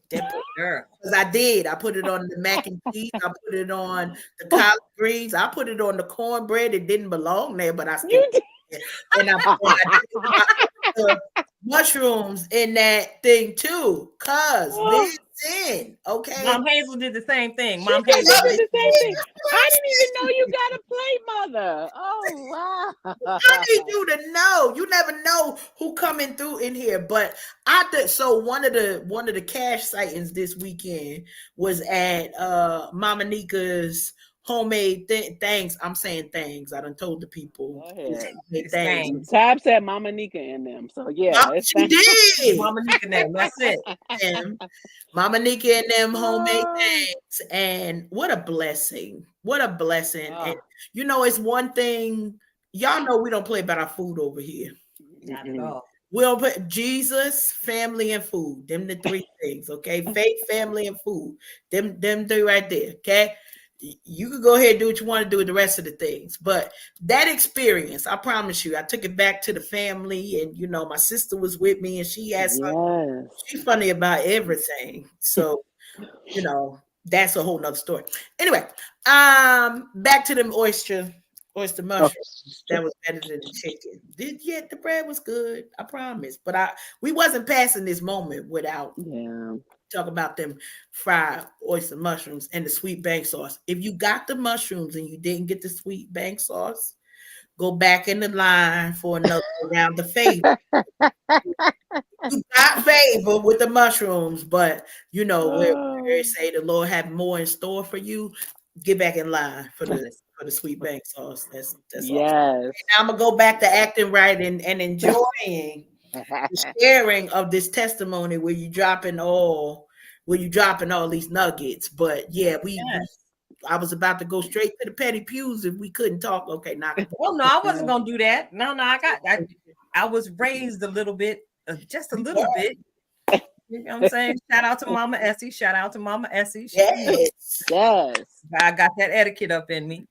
Sure. Because I did. I put it on the mac and cheese. I put it on the collard greens. I put it on the cornbread. It didn't belong there, but I still You did. put it. And I did the mushrooms in that thing too. Cause Oh, listen, okay. Mom Hazel did the same thing. she Mom said Hazel she did did the the same same thing. thing. That's what I I'm didn't even know you saying. got a plate, mother. Oh, I need wow. you to know. You never know who coming through in here. But I did. So one of the cash sightings this weekend was at Mama Nicca's homemade things. I'm saying things. I done told the people Go it's ahead. homemade It's things. things. Tab said Mama Nicca in them. So yeah, it's She did. Mama Nika name. That's it. Them, Mama Nicca and them homemade Oh, things. And what a blessing. What a blessing. And oh, it's one thing. Y'all know we don't play about our food over here. Not at mm-mm. all. We'll put Jesus, family, and food. Them the three things, okay? Faith, family, and food. Them three right there, okay? You could go ahead and do what you want to do with the rest of the things. But that experience, I promise you, I took it back to the family, and my sister was with me, and she had something. Yes. She's funny about everything. So, that's a whole nother story. Anyway, back to them oyster Oh, mushrooms. That was better than the chicken. The bread was good, I promise. But we wasn't passing this moment without yeah. talking about them fried oyster mushrooms and the sweet bank sauce. If you got the mushrooms and you didn't get the sweet bank sauce, go back in the line for another round of favor. You got favor with the mushrooms, but where Oh, they say the Lord have more in store for you, get back in line for the Listen, sweet bank sauce. That's all. yes. I'm gonna go back to acting right and enjoying the sharing of this testimony where you dropping all these nuggets. But yeah, yes. I was about to go straight to the petty pews if we couldn't talk. Okay, knock it. Well, no, I wasn't gonna do that. No, I was raised a little bit, just a little bit. You know what I'm saying? Shout out to Mama Essie. Shout out to Mama Essie. Yes, Yes. I got that etiquette up in me.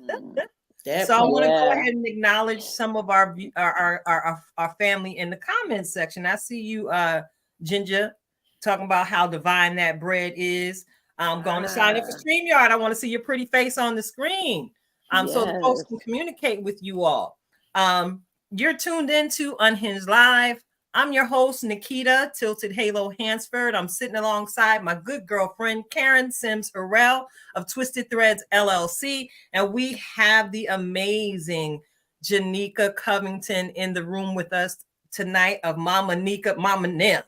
Mm. that So I part. want to go Yeah. ahead and acknowledge some of our family in the comments section. I see you, Ginger, talking about how divine that bread is. I'm going to sign in for Ah, StreamYard. I want to see your pretty face on the screen, so the folks yes. can communicate with you all. You're tuned into Unhinged Live. I'm your host, Nikita Tilted Halo Hansford. I'm sitting alongside my good girlfriend, Karen Sims Harrell of Twisted Threads LLC. And we have the amazing Janicca Covington in the room with us tonight of Mama Nicca, Mama Nicca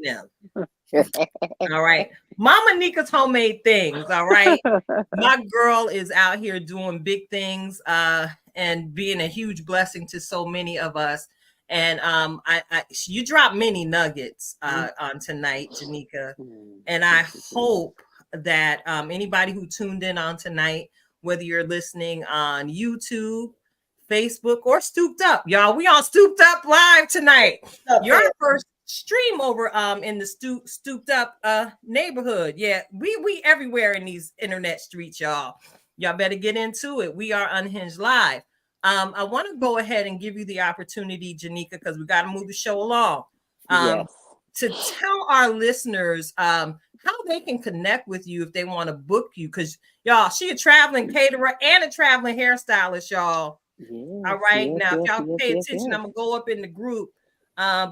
Nem. All right. Mama Nicca's homemade things. All right. My girl is out here doing big things and being a huge blessing to so many of us. And you dropped many nuggets on tonight, Janicca. Mm, And I thank you, sweetie. hope that anybody who tuned in on tonight, whether you're listening on YouTube, Facebook, or Stooped Up, y'all, we on Stooped Up Live tonight. You're our first stream over in the stooped up neighborhood. Yeah, we everywhere in these internet streets, y'all. Y'all better get into it. We are Unhinged Live. I want to go ahead and give you the opportunity, Janicca, because we got to move the show along. Yes. To tell our listeners how they can connect with you if they want to book you, because y'all, she a traveling caterer and a traveling hairstylist, y'all. All Yes, right, yes, now if yes, y'all yes, pay yes, attention, yes. I'm gonna go up in the group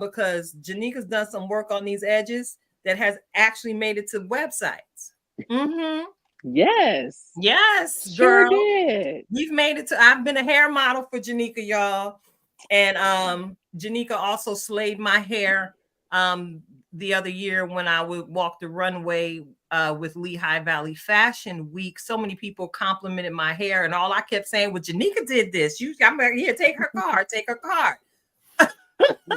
because Janicca's done some work on these edges that has actually made it to websites. Mm-hmm. Yes. Yes, Sure girl. did. We've made it to. I've been a hair model for Janicca, y'all, and Janicca also slayed my hair the other year when I would walk the runway with Lehigh Valley Fashion Week. So many people complimented my hair, and all I kept saying was, "Janicca did this. I'm here. Take her card. Take her card."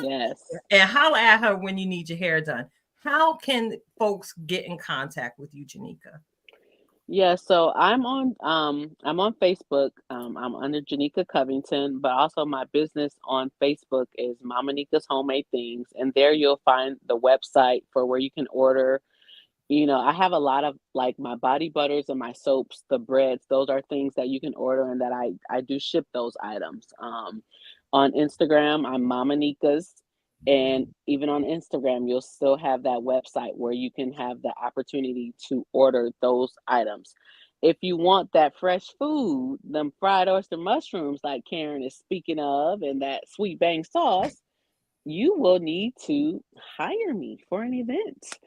Yes. And holla at her when you need your hair done. How can folks get in contact with you, Janicca? Yeah, so I'm on Facebook. I'm under Janicca Covington, but also my business on Facebook is Mama Nicca's Homemade Things, and there you'll find the website for where you can order. I have a lot of like my body butters and my soaps, the breads, those are things that you can order and that I do ship those items. On Instagram, I'm Mama Nicca's. And even on Instagram, you'll still have that website where you can have the opportunity to order those items. If you want that fresh food, them fried oyster mushrooms like Karen is speaking of, and that sweet bang sauce, you will need to hire me for an event.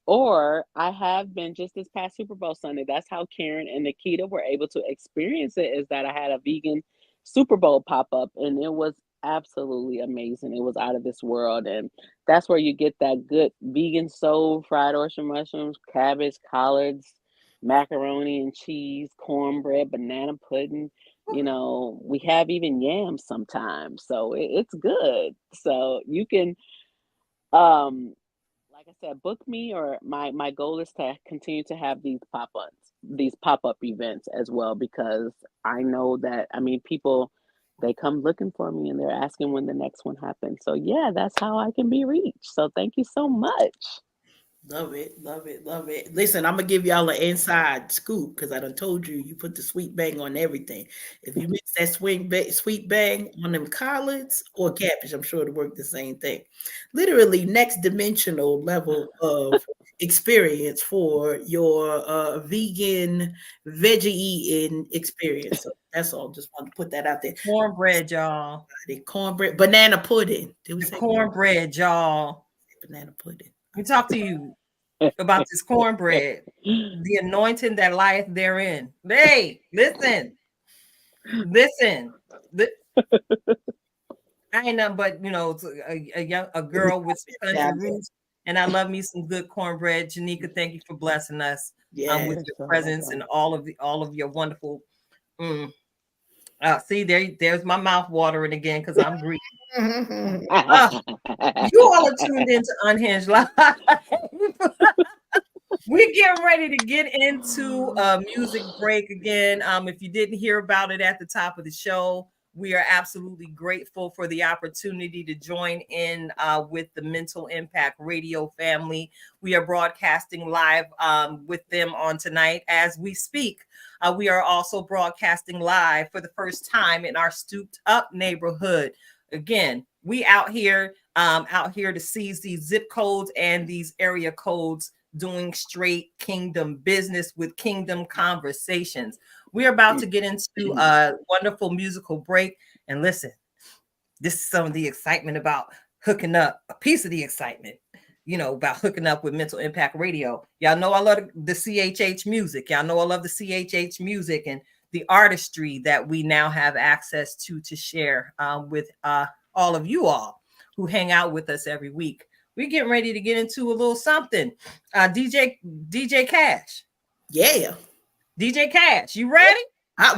Or I have been just this past Super Bowl Sunday. That's how Karen and Nikita were able to experience it, is that I had a vegan Super Bowl pop up, and it was absolutely amazing. It was out of this world. And that's where you get that good vegan soul, fried oyster mushrooms, cabbage, collards, macaroni and cheese, cornbread, banana pudding. We have even yams sometimes, so it's good. So you can, um, like I said, book me, or my goal is to continue to have these pop-up events as well, because I know that, I mean, people, they come looking for me and they're asking when the next one happens. So yeah, that's how I can be reached. So thank you so much. Love it, love it, love it. Listen, I'm gonna give y'all an inside scoop because I done told you you put the sweet bang on everything. If you mix that sweet bang on them collards or cabbage, I'm sure it'll work the same thing. Literally, next dimensional level of experience for your vegan veggie eating experience. So that's all. Just want to put that out there. Cornbread, y'all. The cornbread, banana pudding. Did we The say cornbread, y'all. banana pudding? We talk to you about this cornbread, the anointing that lieth therein. Hey, listen. I ain't nothing but a girl with some country roots, and I love me some good cornbread. Janicca, thank you for blessing us with your presence and all of your wonderful. See, there's my mouth watering again because I'm Greek. You all are tuned into Unhinged Live. We're getting ready to get into a music break again. If you didn't hear about it at the top of the show, we are absolutely grateful for the opportunity to join in with the Mental Impact Radio family. We are broadcasting live with them on tonight as we speak. We are also broadcasting live for the first time in our Stooped Up neighborhood. Again, we out here to seize these zip codes and these area codes, doing straight kingdom business with kingdom conversations. We're about to get into a wonderful musical break. And listen, this is some of the excitement about hooking up, a piece of the excitement, about hooking up with Mental Impact Radio. Y'all know I love the CHH music. Y'all know I love the CHH music and the artistry that we now have access to share with all of you all who hang out with us every week. We're getting ready to get into a little something. DJ Cash. Yeah. DJ Cash, you ready?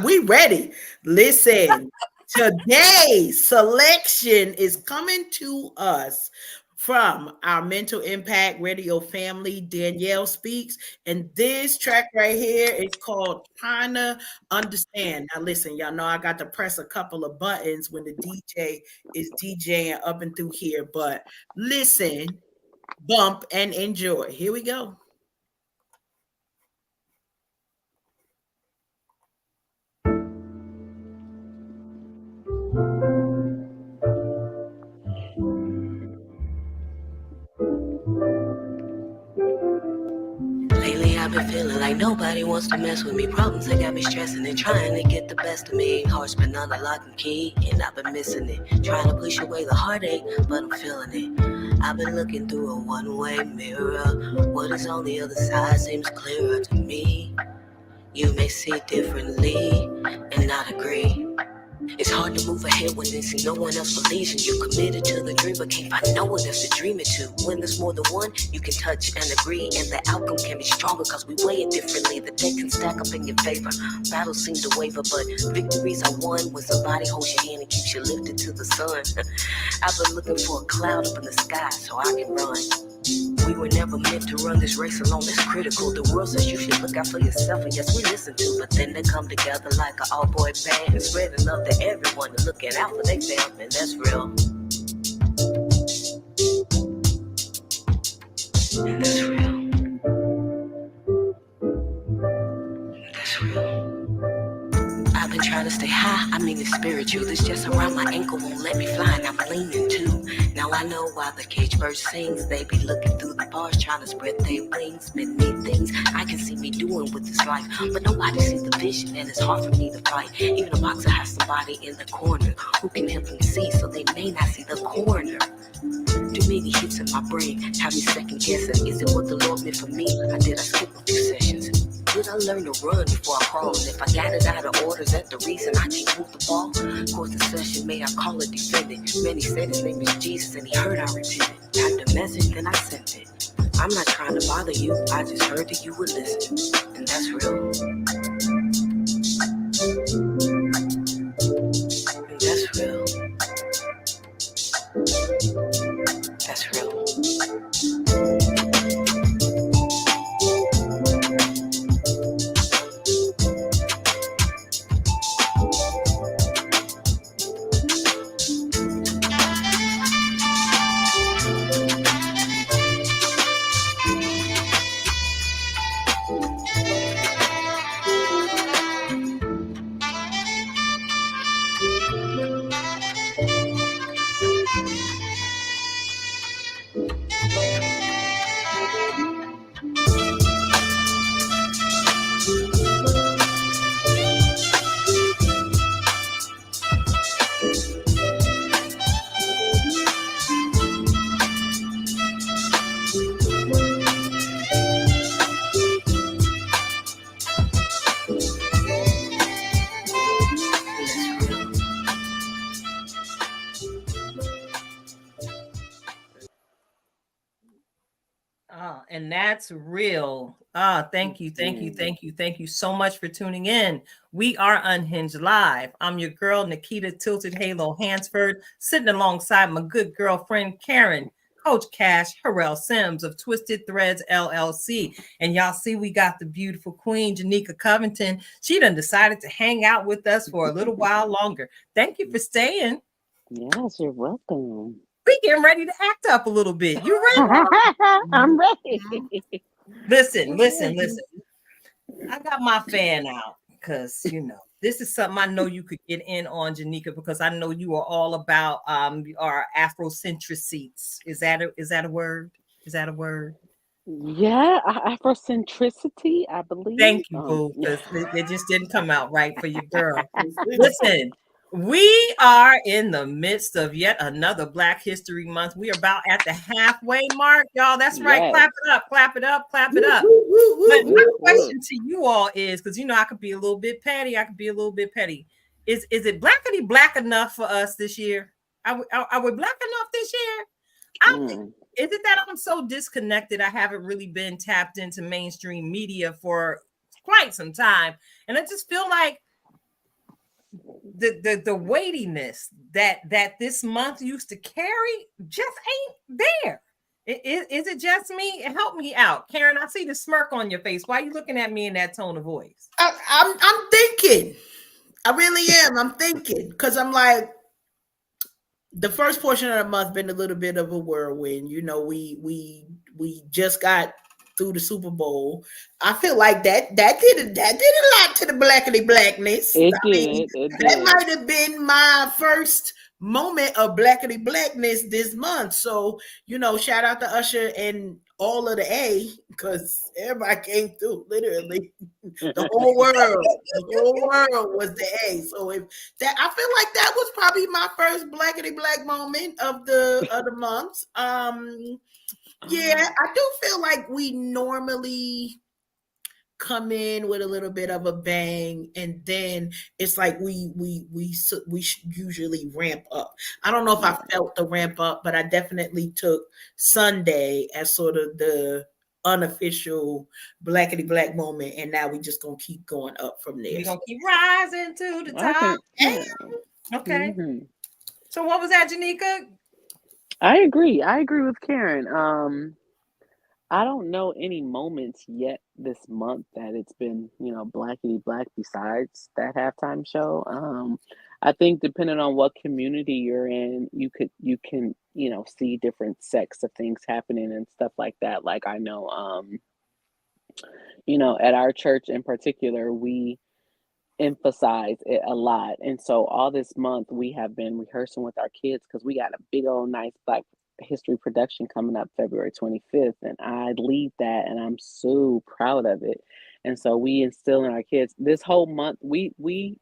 We ready. Listen, today's selection is coming to us from our Mental Impact Radio family. Danielle speaks, and this track right here is called Tryna Understand. Now listen, y'all know I got to press a couple of buttons when the DJ is DJing up and through here, but listen, bump, and enjoy. Here we go. Lately I've been feeling like nobody wants to mess with me. Problems that got me stressing and trying to get the best of me. Heart's been on the lock and key and I've been missing it. Trying to push away the heartache, but I'm feeling it. I've been looking through a one-way mirror. What is on the other side seems clearer to me. You may see differently and not agree. It's hard to move ahead when there's no one else believes in you. Committed to the dream, but can't find no one else to dream it to. When there's more than one, you can touch and agree, and the outcome can be stronger because we weigh it differently. The deck can stack up in your favor. Battles seem to waver, but victories are won when somebody holds your hand and keeps you lifted to the sun. I've been looking for a cloud up in the sky so I can run. We were never meant to run this race alone, that's critical. The world says you should look out for yourself, and yes, we listen to. But then they come together like an all-boy band and spreading love to everyone and looking out for their family, and that's real. That's real. That's real. I've been trying to stay high, I mean it's spiritual. This just around my ankle won't let me fly, and I'm leaning too. Now I know why the cage bird sings. They be looking through the bars, trying to spread their wings. Many things I can see me doing with this life, but nobody sees the vision, and it's hard for me to fight. Even a boxer has somebody in the corner who can help him see, so they may not see the corner. Too many hits in my brain, have me second guessing. Is it what the Lord meant for me, or did I skip a few sessions? Did I learn to run before I crawl? And if I got it out of order, is that the reason I can't move the ball? Course the session, may I call it defendant? Many said his name is Jesus, and he heard I repented. Had the message, then I sent it. I'm not trying to bother you, I just heard that you would listen, and that's real. And that's real. That's real. And that's real. Thank you, thank you, thank you, thank you so much for tuning in. We are Unhinged Live. I'm your girl, Nikita Tilted Halo Hansford, sitting alongside my good girlfriend, Karen, Coach Cash, Harrell Sims of Twisted Threads LLC. And y'all see we got the beautiful queen, Janicca Covington. She done decided to hang out with us for a little while longer. Thank you for staying. Yes, you're welcome. We getting ready to act up a little bit. You ready? I'm ready. Listen. I got my fan out because this is something I know you could get in on, Janicca, because I know you are all about our Afrocentricities. Is that a word? Is that a word? Yeah, Afrocentricity, I believe. Thank you, boo, because it just didn't come out right for your girl. Listen, we are in the midst of yet another Black History Month. We are about at the halfway mark, y'all. That's right. Yes. Clap it up, clap it up, clap it up. But my question to you all is, because I could be a little bit petty. Is it blackity black enough for us this year? Are we black enough this year? Is it that I'm so disconnected? I haven't really been tapped into mainstream media for quite some time, and I just feel like the weightiness that this month used to carry just ain't there. Is it just me? Help me out, Karen. I see the smirk on your face. Why are you looking at me in that tone of voice? I'm thinking. I really am. I'm thinking because I'm like, the first portion of the month been a little bit of a whirlwind. We just got through the Super Bowl. I feel like that did a lot to the blackity blackness. It did. That might have been my first moment of blackity blackness this month. So, shout out to Usher and all of the A, because everybody came through, literally. The whole world was the A. So I feel like that was probably my first blackity black moment of the month. Yeah, I do feel like we normally come in with a little bit of a bang, and then it's like we usually ramp up. I don't know if I felt the ramp up, but I definitely took Sunday as sort of the unofficial blackity black moment, and now we just gonna keep going up from there. We're gonna keep rising to the top. Okay. Mm-hmm. So what was that, Janicca? I agree with Karen. I don't know any moments yet this month that it's been, blackity black besides that halftime show. I think depending on what community you're in, you can, see different sects of things happening and stuff like that. Like I know, at our church in particular, we emphasize it a lot. And so all this month we have been rehearsing with our kids because we got a big old nice Black History production coming up February 25th, and I lead that, and I'm so proud of it. And so we instill in our kids this whole month. We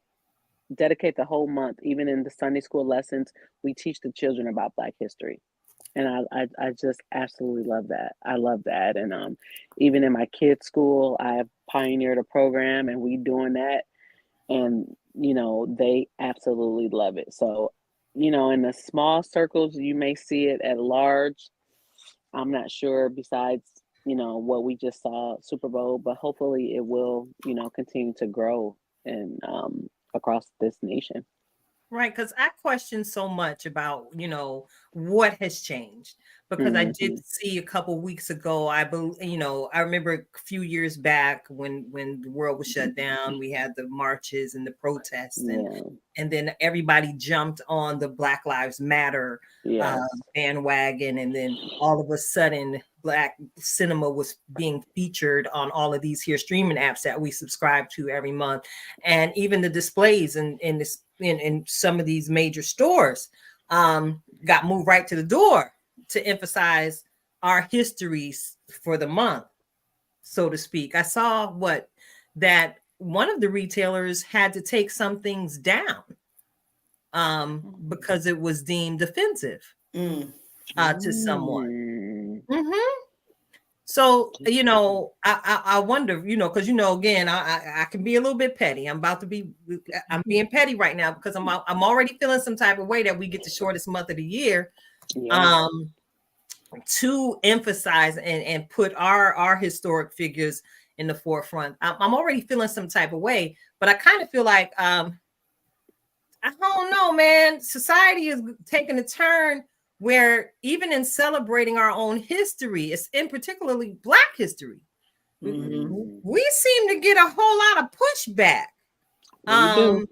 dedicate the whole month, even in the Sunday school lessons, we teach the children about Black history. And I just absolutely love that. I love that. And even in my kids' school, I have pioneered a program, and we doing that, and they absolutely love it. So in the small circles you may see it. At large, I'm not sure, besides what we just saw Super Bowl, but hopefully it will continue to grow and across this nation. Right, because I question so much about, what has changed. Because I Mm-hmm. did see a couple weeks ago, I remember a few years back when the world was shut down, we had the marches and the protests, Yeah. and then everybody jumped on the Black Lives Matter Yes. bandwagon, and then all of a sudden, Black cinema was being featured on all of these here streaming apps that we subscribe to every month, and even the displays in some of these major stores got moved right to the door to emphasize our histories for the month, so to speak. I saw that one of the retailers had to take some things down because it was deemed offensive to someone. Mm-hmm. So, I wonder, because again, I can be a little bit petty. I'm being petty right now because I'm already feeling some type of way that we get the shortest month of the year, Yeah. to emphasize and put our historic figures in the forefront. I'm already feeling some type of way, but I kind of feel like I don't know, man. Society is taking a turn where even in celebrating our own history, it's in particularly Black history, we seem to get a whole lot of pushback. We do.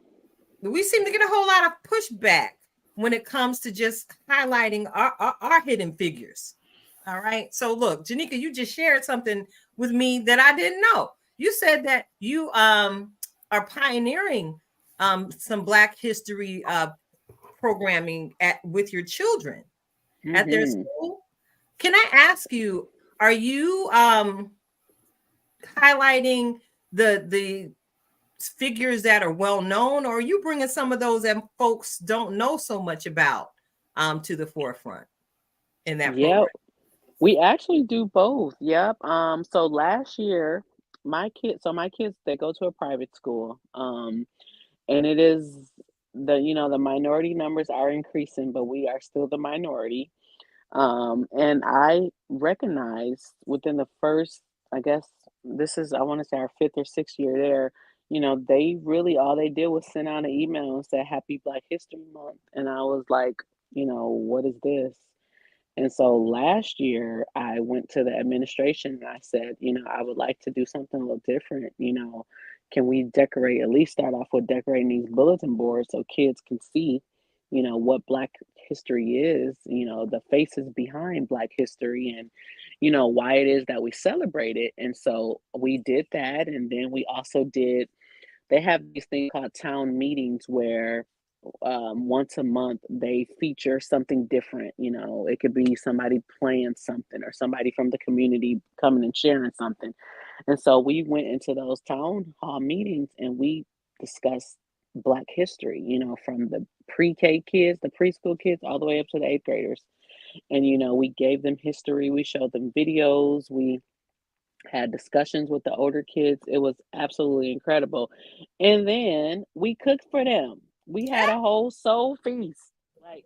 We seem to get a whole lot of pushback when it comes to just highlighting our hidden figures. All right. So look, Janicca, you just shared something with me that I didn't know. You said that you are pioneering some Black history programming with your children at their school. Can I ask you, are you highlighting the figures that are well known, or are you bringing some of those that folks don't know so much about to the forefront in that Yep. program? We actually do both. Yep. So last year, my kids, they go to a private school. And it is the minority numbers are increasing, but we are still the minority. And I recognized within the first, I guess this is, I want to say, our fifth or sixth year there, they really, all they did was send out an email and say Happy Black History Month. And I was like, what is this? And so last year, I went to the administration and I said, I would like to do something a little different. Can we decorate, at least start off with decorating these bulletin boards so kids can see, what Black history is, the faces behind Black history, and, why it is that we celebrate it. And so we did that. And then we also they have these things called town meetings where once a month they feature something different. It could be somebody playing something or somebody from the community coming and sharing something. And so we went into those town hall meetings and we discussed Black history, from the pre-K kids, the preschool kids, all the way up to the eighth graders. And we gave them history, we showed them videos, we had discussions with the older kids. It was absolutely incredible. And then we cooked for them. We had a whole soul feast. Like,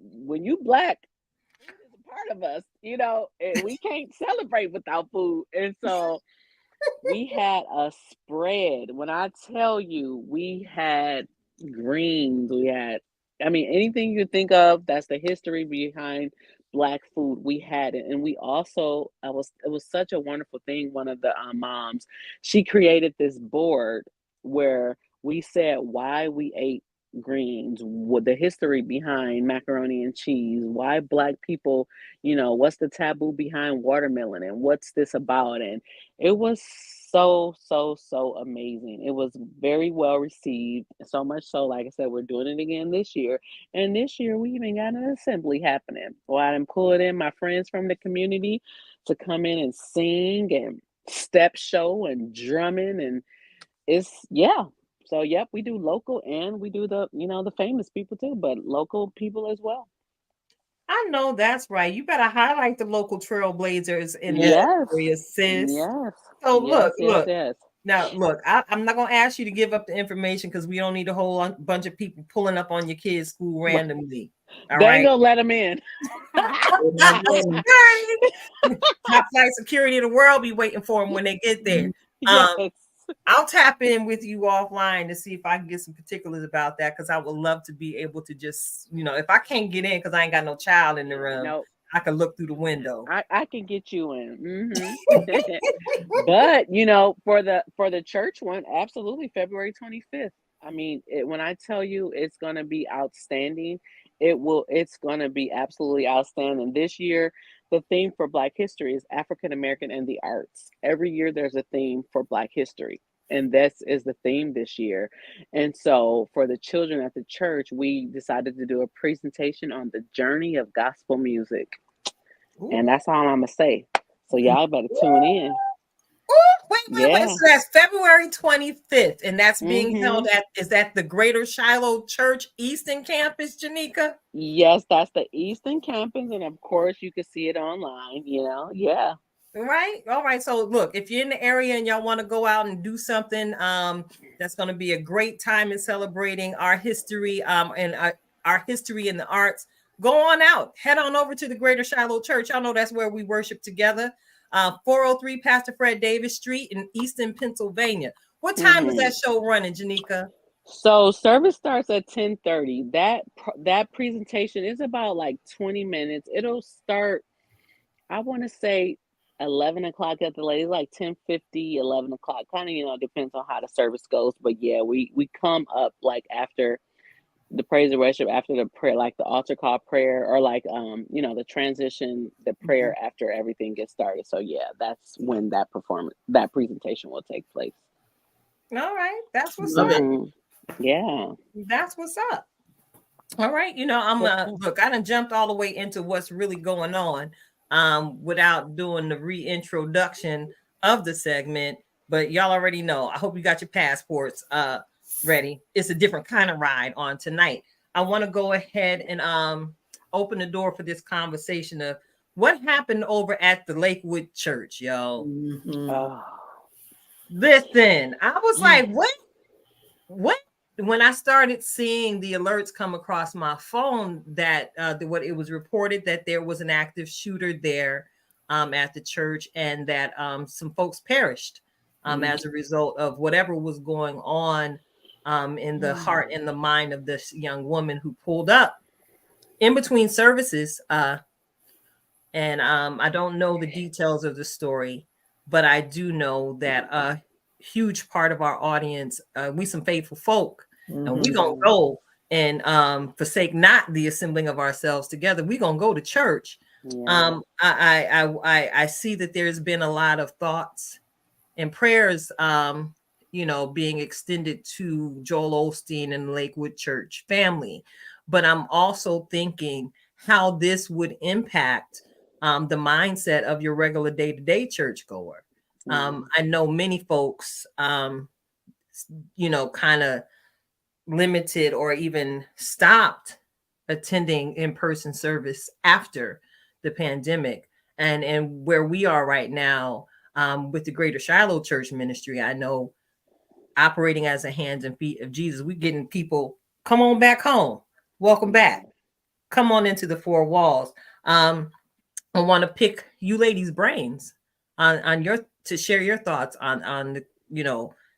when you Black, food is a part of us, and we can't celebrate without food. And so we had a spread. When I tell you, we had greens, anything you think of that's the history behind Black food, we had it. And we also, it was such a wonderful thing. One of the moms, she created this board where we said why we ate greens, what the history behind macaroni and cheese, why Black people, what's the taboo behind watermelon, and what's this about? And it was so, so, so amazing. It was very well received. So much so, like I said, we're doing it again this year. And this year we even got an assembly happening. Well, I done pulled in my friends from the community to come in and sing and step show and drumming, and it's yeah. So yep, we do local and we do the famous people too, but local people as well. I know that's right. You better highlight the local trailblazers in that Yes. area, sis. Yes. So Yes, look. yes. Now, look, I'm not going to ask you to give up the information because we don't need a whole bunch of people pulling up on your kids' school randomly. All They right. ain't gonna let them in. Top flight security of the world be waiting for them when they get there. Yes. I'll tap in with you offline to see if I can get some particulars about that, because I would love to be able to just, if I can't get in because I ain't got no child in the room, Nope. I can look through the window. I can get you in. But for the church one, absolutely, February 25th. I mean, when I tell you it's gonna be outstanding, it's gonna be absolutely outstanding. This year, the theme for Black history is African American and the arts. Every year there's a theme for Black history, and this is the theme this year. And so for the children at the church, we decided to do a presentation on the journey of gospel music. Ooh. And that's all I'm gonna say. So y'all better tune in. Wait. So that's February 25th, and that's being held is that the Greater Shiloh Church Eastern Campus, Janicca? Yes, that's the Eastern Campus, and of course you can see it online, yeah. Right. All right. So look, if you're in the area and y'all want to go out and do something, that's going to be a great time in celebrating our history, and our history in the arts. Go on out, head on over to the Greater Shiloh Church. Y'all know that's where we worship together. 403 Pastor Fred Davis Street in Easton, Pennsylvania. What time is that show running, Janicca? So service starts at 10:30. That presentation is about like 20 minutes. It'll start, I want to say 11 o'clock at the latest, like 10:50, 11 o'clock. Kind of, depends on how the service goes. But yeah, we come up like after the praise and worship, after the prayer, like the altar call prayer, or like the transition, the prayer after everything gets started. So yeah, that's when that presentation will take place. All right, that's what's up. Yeah, that's what's up. All right, I'm look, I done jumped all the way into what's really going on without doing the reintroduction of the segment, but y'all already know. I hope you got your passports ready. It's a different kind of ride on tonight. I want to go ahead and open the door for this conversation of what happened over at the Lakewood Church, yo. Listen, I was like, what? When I started seeing the alerts come across my phone that what it was reported that there was an active shooter there at the church, and that some folks perished as a result of whatever was going on in the heart and the mind of this young woman who pulled up in between services. And I don't know the details of the story, but I do know that a huge part of our audience, we some faithful folk, and we gonna go and forsake not the assembling of ourselves together. We gonna go to church. Yeah. I see that there's been a lot of thoughts and prayers being extended to Joel Osteen and Lakewood Church family. But I'm also thinking how this would impact the mindset of your regular day-to-day churchgoer. I know many folks, kind of limited or even stopped attending in-person service after the pandemic. And where we are right now with the Greater Shiloh Church Ministry, I know operating as a hands and feet of Jesus, we're getting people, come on back home. Welcome back. Come on into the four walls. I want to pick you ladies' brains on to share your thoughts on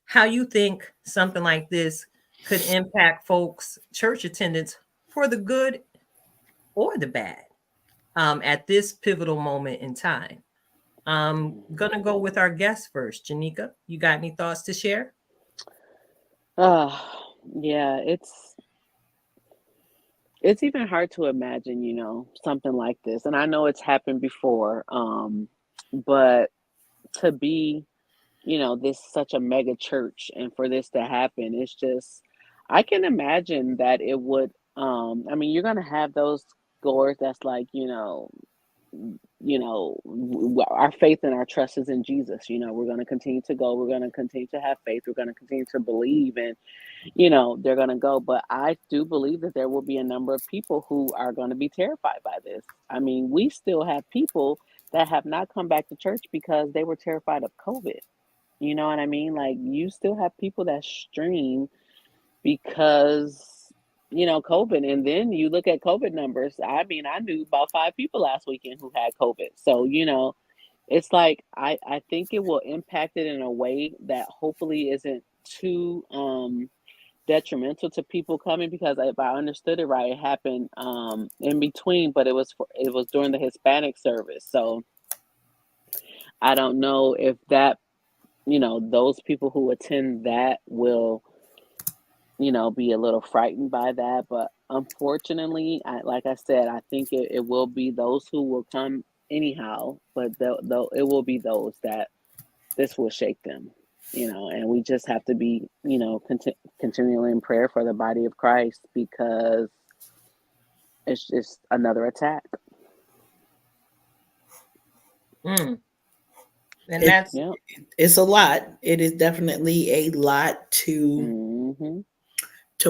how you think something like this could impact folks' church attendance for the good or the bad at this pivotal moment in time. I'm gonna go with our guest first. Janicca, you got any thoughts to share? Yeah, it's even hard to imagine, something like this. And I know it's happened before, but to be, this such a mega church and for this to happen, it's just, I can imagine that it would, I mean, you're going to have those goers that's like, our faith and our trust is in Jesus. We're going to continue to go. We're going to continue to have faith. We're going to continue to believe, and they're going to go. But I do believe that there will be a number of people who are going to be terrified by this. I mean, we still have people that have not come back to church because they were terrified of COVID. You know what I mean? Like, you still have people that stream because, COVID. And then you look at COVID numbers. I mean, I knew about 5 people last weekend who had COVID. So, it's like, I think it will impact it in a way that hopefully isn't too detrimental to people coming, because if I understood it right, it happened in between, but it was during the Hispanic service. So I don't know if that, those people who attend that will, be a little frightened by that. But unfortunately, like I said, I think it will be those who will come anyhow, but it will be those that this will shake them, and we just have to be, continually in prayer for the body of Christ, because it's just another attack. And that's It's a lot. It is definitely a lot to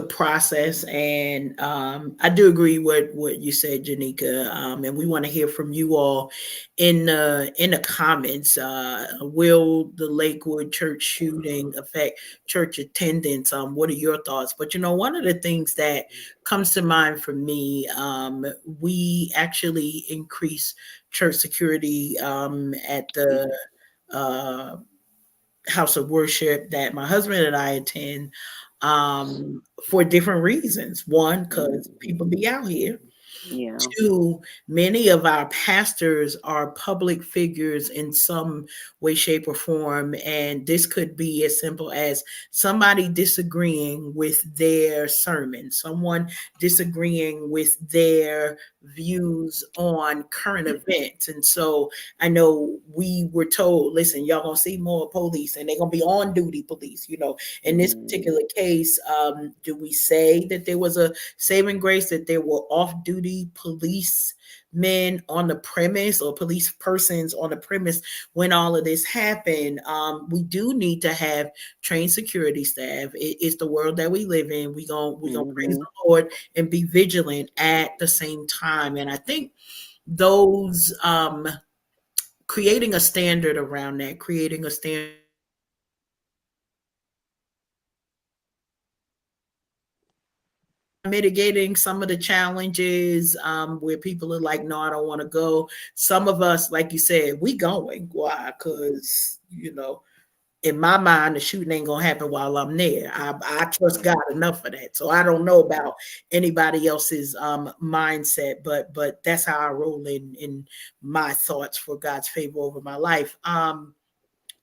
process. And I do agree with what you said, Janicca. And we want to hear from you all in the comments. Will the Lakewood church shooting affect church attendance? What are your thoughts? But one of the things that comes to mind for me, we actually increased church security at the house of worship that my husband and I attend, for different reasons. One, because people be out here. Yeah. Two, many of our pastors are public figures in some way, shape, or form. And this could be as simple as somebody disagreeing with their sermon, someone disagreeing with their views on current events. And so I know we were told, listen, y'all gonna see more police and they're gonna be on duty police. In this particular case, do we say that there was a saving grace, that there were off-duty police men on the premise or police persons on the premise when all of this happened? We do need to have trained security staff. It's the world that we live in. We gonna praise the Lord and be vigilant at the same time. And I think those creating a standard around that, creating a standard mitigating some of the challenges, where people are like, no, I don't want to go. Some of us, like you said, we going. Why? Because, in my mind, the shooting ain't gonna happen while I'm there. I trust God enough for that. So I don't know about anybody else's mindset, but that's how I roll in my thoughts for God's favor over my life.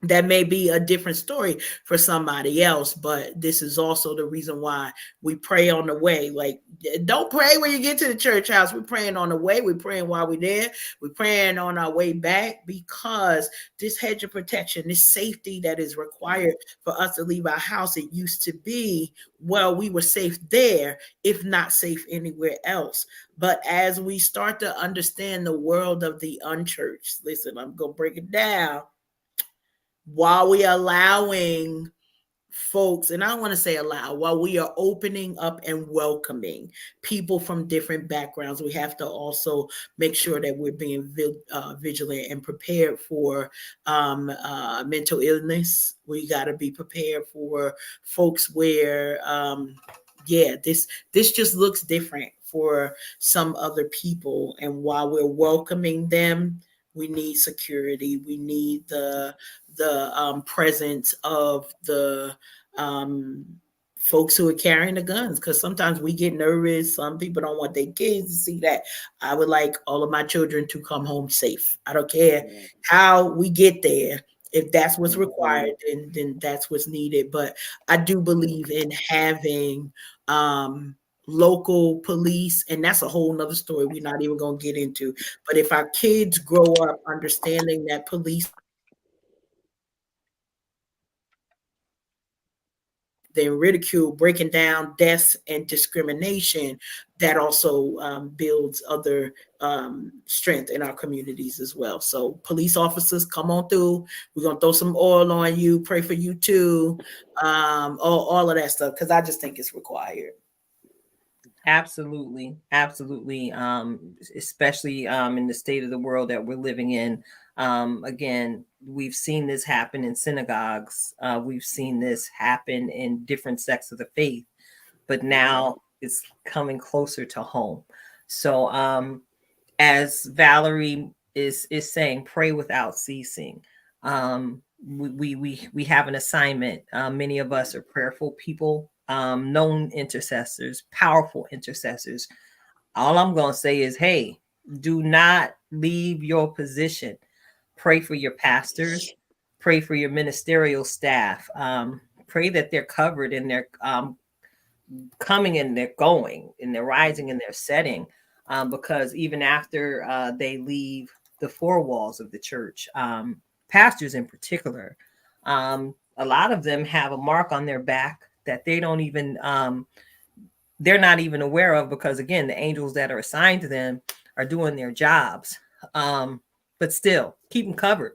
That may be a different story for somebody else, but this is also the reason why we pray on the way. Like, don't pray when you get to the church house. We're praying on the way. We're praying while we're there. We're praying on our way back, because this hedge of protection, this safety that is required for us to leave our house, it used to be, well, we were safe there, if not safe anywhere else. But as we start to understand the world of the unchurched, listen, I'm going to break it down. While we are allowing folks, and I don't want to say allow, while we are opening up and welcoming people from different backgrounds, we have to also make sure that we're being vigilant and prepared for mental illness. We got to be prepared for folks where, this just looks different for some other people. And while we're welcoming them, we need security. We need the presence of the folks who are carrying the guns, because sometimes we get nervous. Some people don't want their kids to see that. I would like all of my children to come home safe. I don't care how we get there. If that's what's required, then that's what's needed. But I do believe in having local police, and that's a whole nother story we're not even going to get into. But if our kids grow up understanding that police then ridicule, breaking down death and discrimination, that also builds other strength in our communities as well. So police officers, come on through. We're going to throw some oil on you, pray for you too, all of that stuff, because I just think it's required. Absolutely, absolutely. Especially in the state of the world that we're living in. Again, we've seen this happen in synagogues. We've seen this happen in different sects of the faith, but now it's coming closer to home. So, as Valerie is saying, pray without ceasing. We have an assignment. Many of us are prayerful people, known intercessors, powerful intercessors. All I'm going to say is, hey, do not leave your position. Pray for your pastors, pray for your ministerial staff, pray that they're covered in their coming and they're going and they're rising and they're setting, because even after they leave the four walls of the church, pastors in particular, a lot of them have a mark on their back that they don't even they're not even aware of, because again, the angels that are assigned to them are doing their jobs. But still, keep them covered.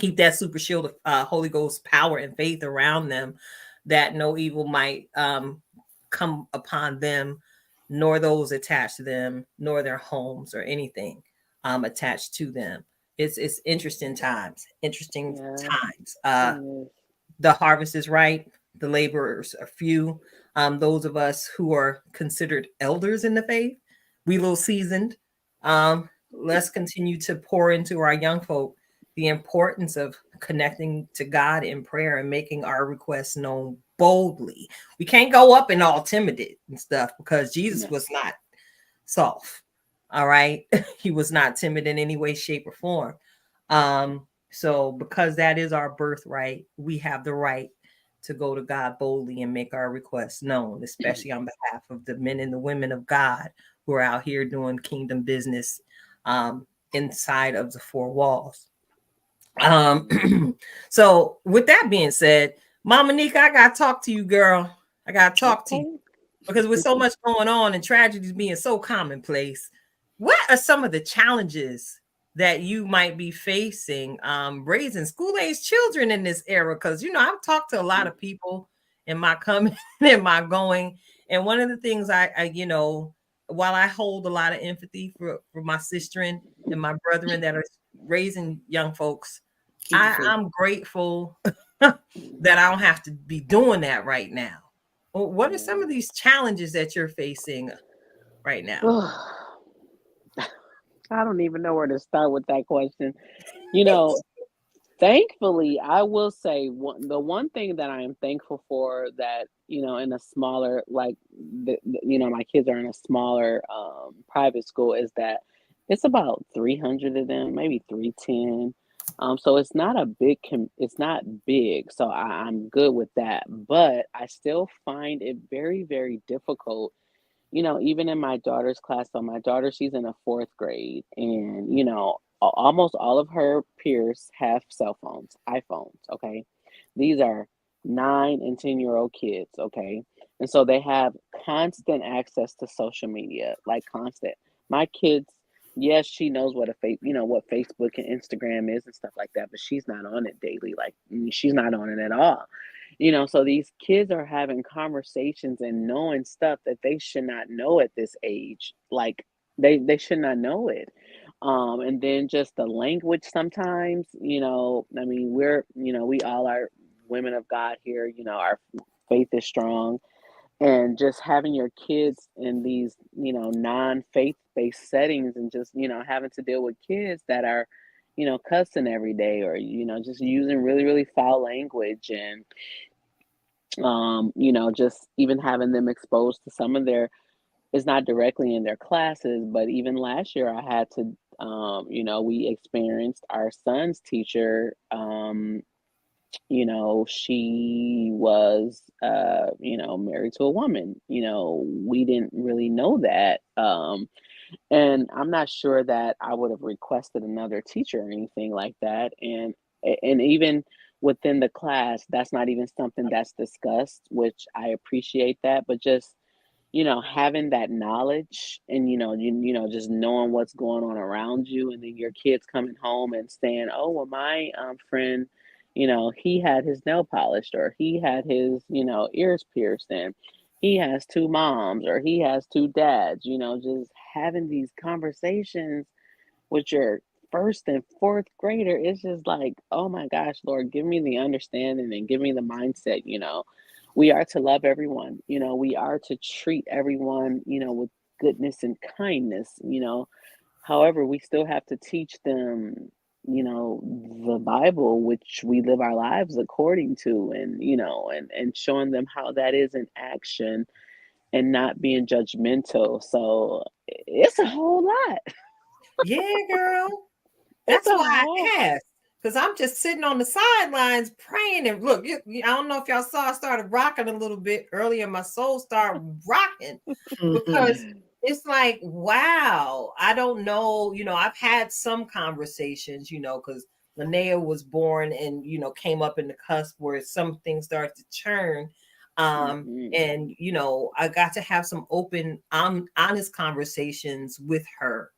Keep that super shield of Holy Ghost power and faith around them, that no evil might come upon them, nor those attached to them, nor their homes or anything attached to them. It's interesting times. Interesting times. The harvest is right. The laborers are few. Those of us who are considered elders in the faith, we a little seasoned. Let's continue to pour into our young folk the importance of connecting to God in prayer and making our requests known boldly. We can't go up and all timid and stuff, because Jesus was not soft. All right. He was not timid in any way, shape, or form. So because that is our birthright, we have the right to go to God boldly and make our requests known, especially on behalf of the men and the women of God who are out here doing kingdom business inside of the four walls. So with that being said, Mama Nicca, I gotta talk to you, girl. I gotta talk to you, because with so much going on and tragedies being so commonplace, what are some of the challenges that you might be facing raising school-age children in this era? Because I've talked to a lot of people in my coming and my going, and one of the things I while I hold a lot of empathy for my sister and my brethren that are raising young folks, I'm grateful that I don't have to be doing that right now. Well, what are some of these challenges that you're facing right now? I don't even know where to start with that question. Thankfully, I will say the one thing that I am thankful for, that in a smaller, like my kids are in a smaller private school, is that it's about 300 of them, maybe 310. So it's not a big it's not big, so I'm good with that. But I still find it very, very difficult, even in my daughter's class. So my daughter, she's in a fourth grade, and almost all of her peers have cell phones, iPhones. Okay, these are 9 and 10-year-old kids. Okay, and so they have constant access to social media, like constant. My kids, yes, she knows what what Facebook and Instagram is and stuff like that, but she's not on it daily. Like, she's not on it at all. So these kids are having conversations and knowing stuff that they should not know at this age. Like, they should not know it. And then just the language sometimes, I mean, we all are women of God here, our faith is strong. And just having your kids in these, non-faith based settings, and just, having to deal with kids that are, cussing every day, or, just using really, really foul language. And just even having them exposed to some of their, it's not directly in their classes, but even last year I had to, we experienced our son's teacher she was, married to a woman. We didn't really know that. And I'm not sure that I would have requested another teacher or anything like that. And even within the class, that's not even something that's discussed, which I appreciate that. But just, having that knowledge and, just knowing what's going on around you, and then your kids coming home and saying, oh, well, my friend, he had his nail polished, or he had his, ears pierced, and he has two moms, or he has two dads, just having these conversations with your first and fourth grader. It's just like, oh my gosh, Lord, give me the understanding and give me the mindset. We are to love everyone. We are to treat everyone, with goodness and kindness. However, we still have to teach them, the Bible, which we live our lives according to, and, and showing them how that is in action, and not being judgmental. So it's a whole lot. Yeah, girl. It's That's a why whole. I asked. Because I'm just sitting on the sidelines praying. And look, I don't know if y'all saw, I started rocking a little bit earlier. My soul started rocking because it's like, wow, I don't know. I've had some conversations, because Linnea was born and, came up in the cusp where some things started to churn. And, I got to have some open, honest conversations with her,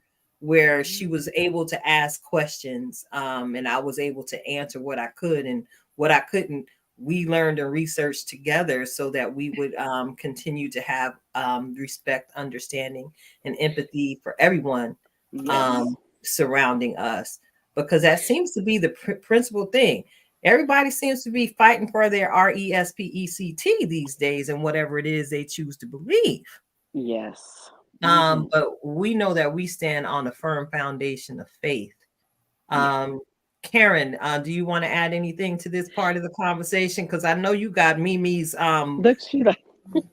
where she was able to ask questions, and I was able to answer what I could, and what I couldn't, we learned and researched together so that we would continue to have respect, understanding, and empathy for everyone Yes. surrounding us, because that seems to be the principal thing. Everybody seems to be fighting for their respect these days, and whatever it is they choose to believe. Yes. Mm-hmm. But we know that we stand on a firm foundation of faith. Yeah. Karen, do you want to add anything to this part of the conversation? Because I know you got Look, she like,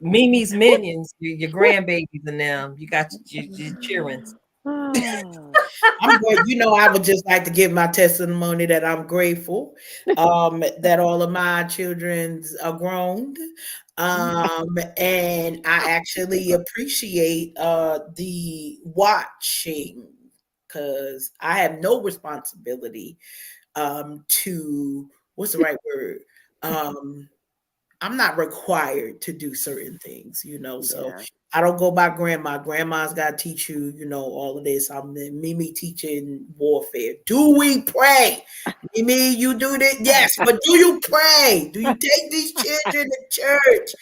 Mimi's minions, your grandbabies and them. You got your children. oh, I'm going, I would just like to give my testimony that I'm grateful that all of my children are grown. And I actually appreciate the watching, because I have no responsibility to, what's the right word? I'm not required to do certain things, so yeah. I don't go by grandma. Grandma's got to teach you, all of this. I'm Mimi teaching warfare. Do we pray? Mimi, you do this? Yes, but do you pray? Do you take these children to church?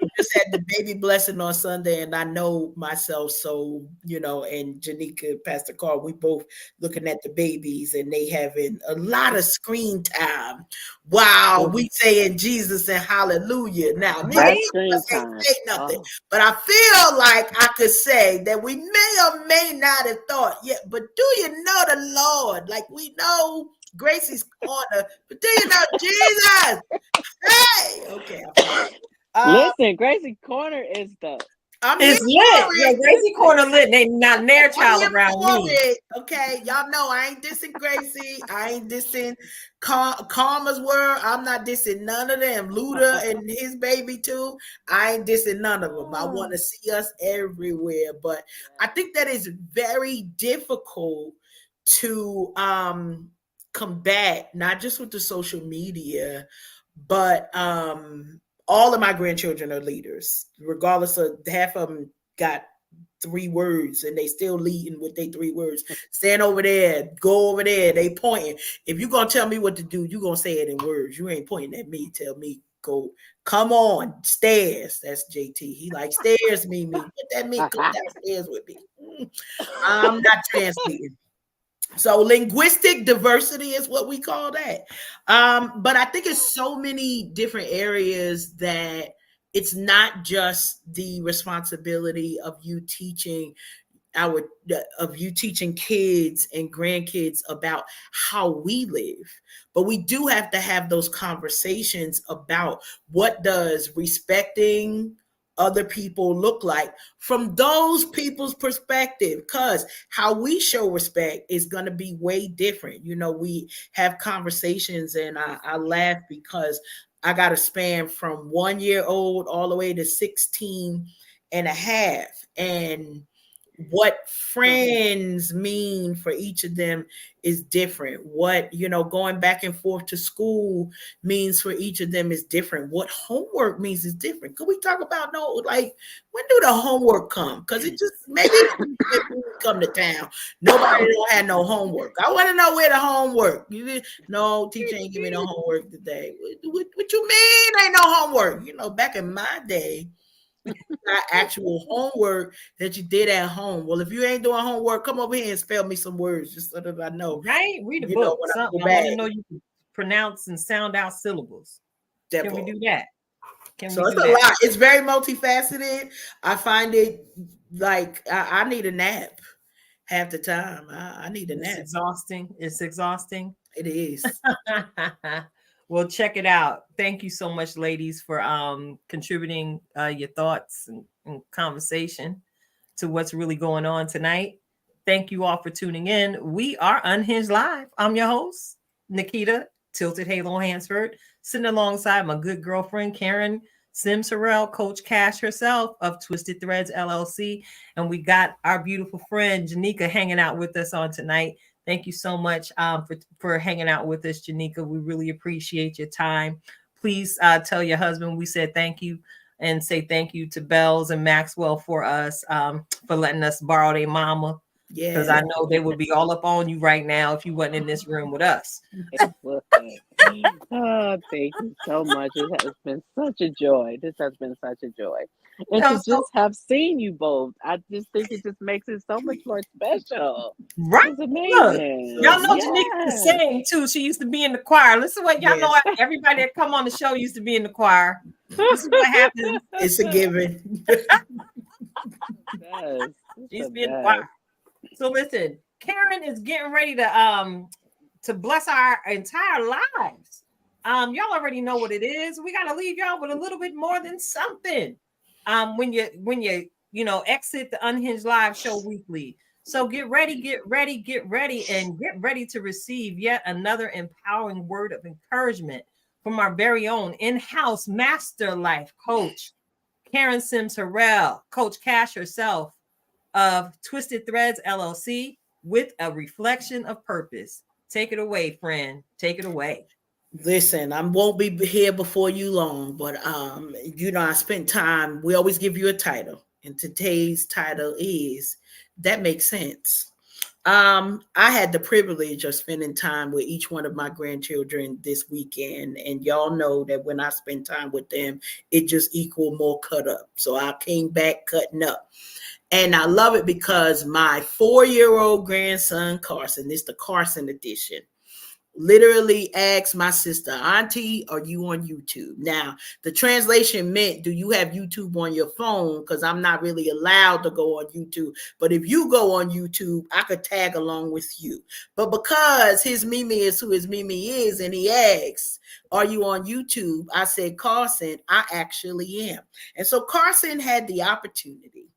We just had the baby blessing on Sunday, and I know myself, so and Janicca, Pastor Carl, we both looking at the babies, and they having a lot of screen time. Wow, we saying Jesus and hallelujah. Now, neither That Right? one of screen us ain't time. say nothing, Oh, but I feel like I could say that we may or may not have thought, yeah, but do you know the Lord? Like, we know Gracie's corner, but do you know Jesus? Hey, okay. listen, Gracie Corner is the. I'm here It's lit. for Yo, it. Gracie Corner lit. They not near I'm child here around for me. it. Okay, y'all know I ain't dissing Gracie. I ain't dissing Karma's World. I'm not dissing none of them. Luda and his baby too. I ain't dissing none of them. I want to see us everywhere, but I think that is very difficult to combat, not just with the social media, but all of my grandchildren are leaders, regardless of, half of them got 3 words and they still leading with their 3 words. Stand over there, go over there. They pointing. If you're gonna tell me what to do, you're gonna say it in words. You ain't pointing at me. Tell me go. Come on, stairs. That's JT. He like stairs, Mimi. What that mean? Come downstairs with me. I'm not translating. So linguistic diversity is what we call that. But I think it's so many different areas that it's not just the responsibility of you teaching kids and grandkids about how we live, but we do have to have those conversations about what does respecting other people look like from those people's perspective, because how we show respect is going to be way different. We have conversations, and I laugh because I got a span from 1 year old all the way to 16 and a half. And what friends mean for each of them is different. What, going back and forth to school means for each of them is different. What homework means is different. Could we talk about when do the homework come? Because it just maybe we come to town, nobody don't have no homework. I want to know where the homework. No, teacher ain't give me no homework today. What you mean ain't no homework? Back in my day, got actual homework that you did at home. Well, if you ain't doing homework, come over here and spell me some words just so that I know. Right? Read a book. I want to know you can pronounce and sound out syllables. Can we do that? So it's a lot. It's very multifaceted. I find it like I need a nap half the time. I need a nap. It's exhausting. It is. Well, check it out. Thank you so much, ladies, for contributing your thoughts and conversation to what's really going on tonight. Thank you all for tuning in. We are Unhinged Live. I'm your host, Nicca, Tilted Halo Hansford, sitting alongside my good girlfriend, Karen Sims Harrell, Coach Cash herself of Twisted Threads LLC. And we got our beautiful friend, Janicca, hanging out with us on tonight. Thank you so much for hanging out with us, Janicca. We really appreciate your time. Please tell your husband we said thank you, and say thank you to Bells and Maxwell for us for letting us borrow their mama. Yeah, because I know they would be all up on you right now if you wasn't in this room with us. Oh, thank you so much. It has been such a joy. This has been such a joy. And to just have seen you both, I just think it just makes it so much more special. Right? It's amazing. Look, y'all know Janicca can sing too. She used to be in the choir. Listen, what y'all know. Everybody that come on the show used to be in the choir. This is what happens. It's a given. Yes, she used to be in the choir. So listen, Karen is getting ready to bless our entire lives. Y'all already know what it is. We got to leave y'all with a little bit more than something. When you exit the Unhinged Live show weekly. So get ready, and get ready to receive yet another empowering word of encouragement from our very own in-house master life coach, Karen Sims Harrell, Coach Cash herself of Twisted Threads LLC, with a reflection of purpose. Take it away, friend. Take it away. Listen, I won't be here before you long, but I spent time. We always give you a title, and today's title is That Makes Sense. I had the privilege of spending time with each one of my grandchildren this weekend, and y'all know that when I spend time with them, it just equal more cut up. So I came back cutting up. And I love it because my 4-year-old grandson, Carson, this is the Carson edition, literally asked my sister, Auntie, are you on YouTube? Now, the translation meant, do you have YouTube on your phone? Because I'm not really allowed to go on YouTube. But if you go on YouTube, I could tag along with you. But because his Mimi is who his Mimi is, and he asks, are you on YouTube? I said, Carson, I actually am. And so Carson had the opportunity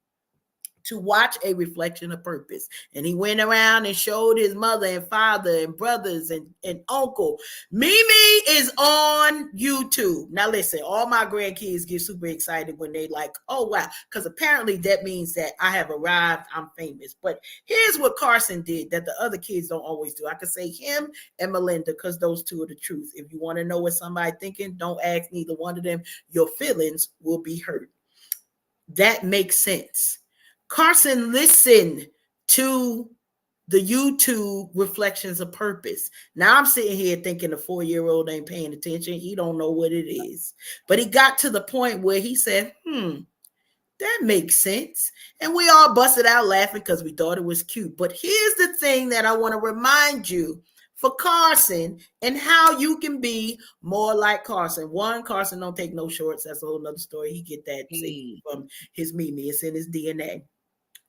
to watch a reflection of purpose. And he went around and showed his mother and father and brothers and uncle, Mimi is on YouTube. Now listen, all my grandkids get super excited when they like, oh wow, because apparently that means that I have arrived, I'm famous. But here's what Carson did that the other kids don't always do. I could say him and Melinda, because those two are the truth. If you want to know what somebody thinking, don't ask neither one of them. Your feelings will be hurt. That makes sense. Carson listened to the YouTube reflections of purpose. Now I'm sitting here thinking the 4-year-old ain't paying attention. He don't know what it is. But he got to the point where he said, that makes sense. And we all busted out laughing because we thought it was cute. But here's the thing that I want to remind you for Carson and how you can be more like Carson. One, Carson don't take no shorts. That's a whole nother story. He get that from his Mimi. It's in his DNA.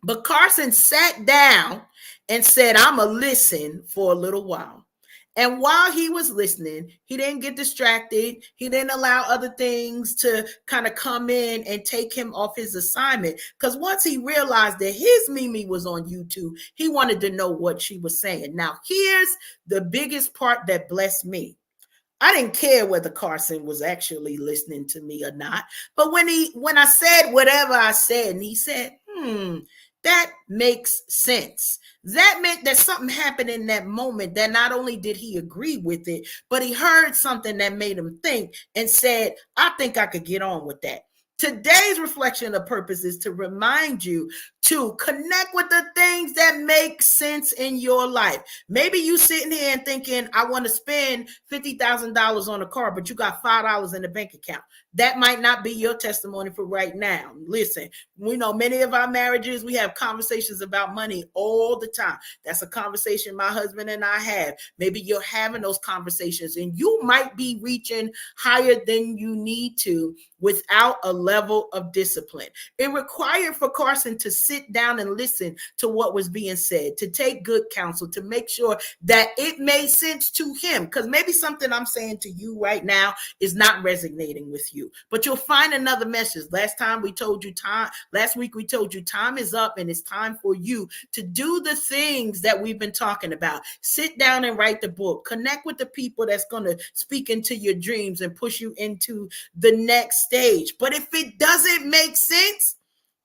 But Carson sat down and said, I'm going to listen for a little while. And while he was listening, he didn't get distracted. He didn't allow other things to kind of come in and take him off his assignment. Because once he realized that his Mimi was on YouTube, he wanted to know what she was saying. Now, here's the biggest part that blessed me. I didn't care whether Carson was actually listening to me or not. But when I said whatever I said, and he said, that makes sense. That meant that something happened in that moment that not only did he agree with it, but he heard something that made him think and said, I think I could get on with that. Today's reflection of purpose is to remind you to connect with the things that make sense in your life. Maybe you sitting here and thinking, I want to spend $50,000 on a car, but you got $5 in the bank account. That might not be your testimony for right now. Listen, we know many of our marriages, we have conversations about money all the time. That's a conversation my husband and I have. Maybe you're having those conversations and you might be reaching higher than you need to without a level of discipline. It required for Carson to sit down and listen to what was being said, to take good counsel, to make sure that it made sense to him. Because maybe something I'm saying to you right now is not resonating with you, but you'll find another message. Last week we told you time is up and it's time for you to do the things that we've been talking about. Sit down and write the book. Connect with the people that's going to speak into your dreams and push you into the next stage. But if it doesn't make sense,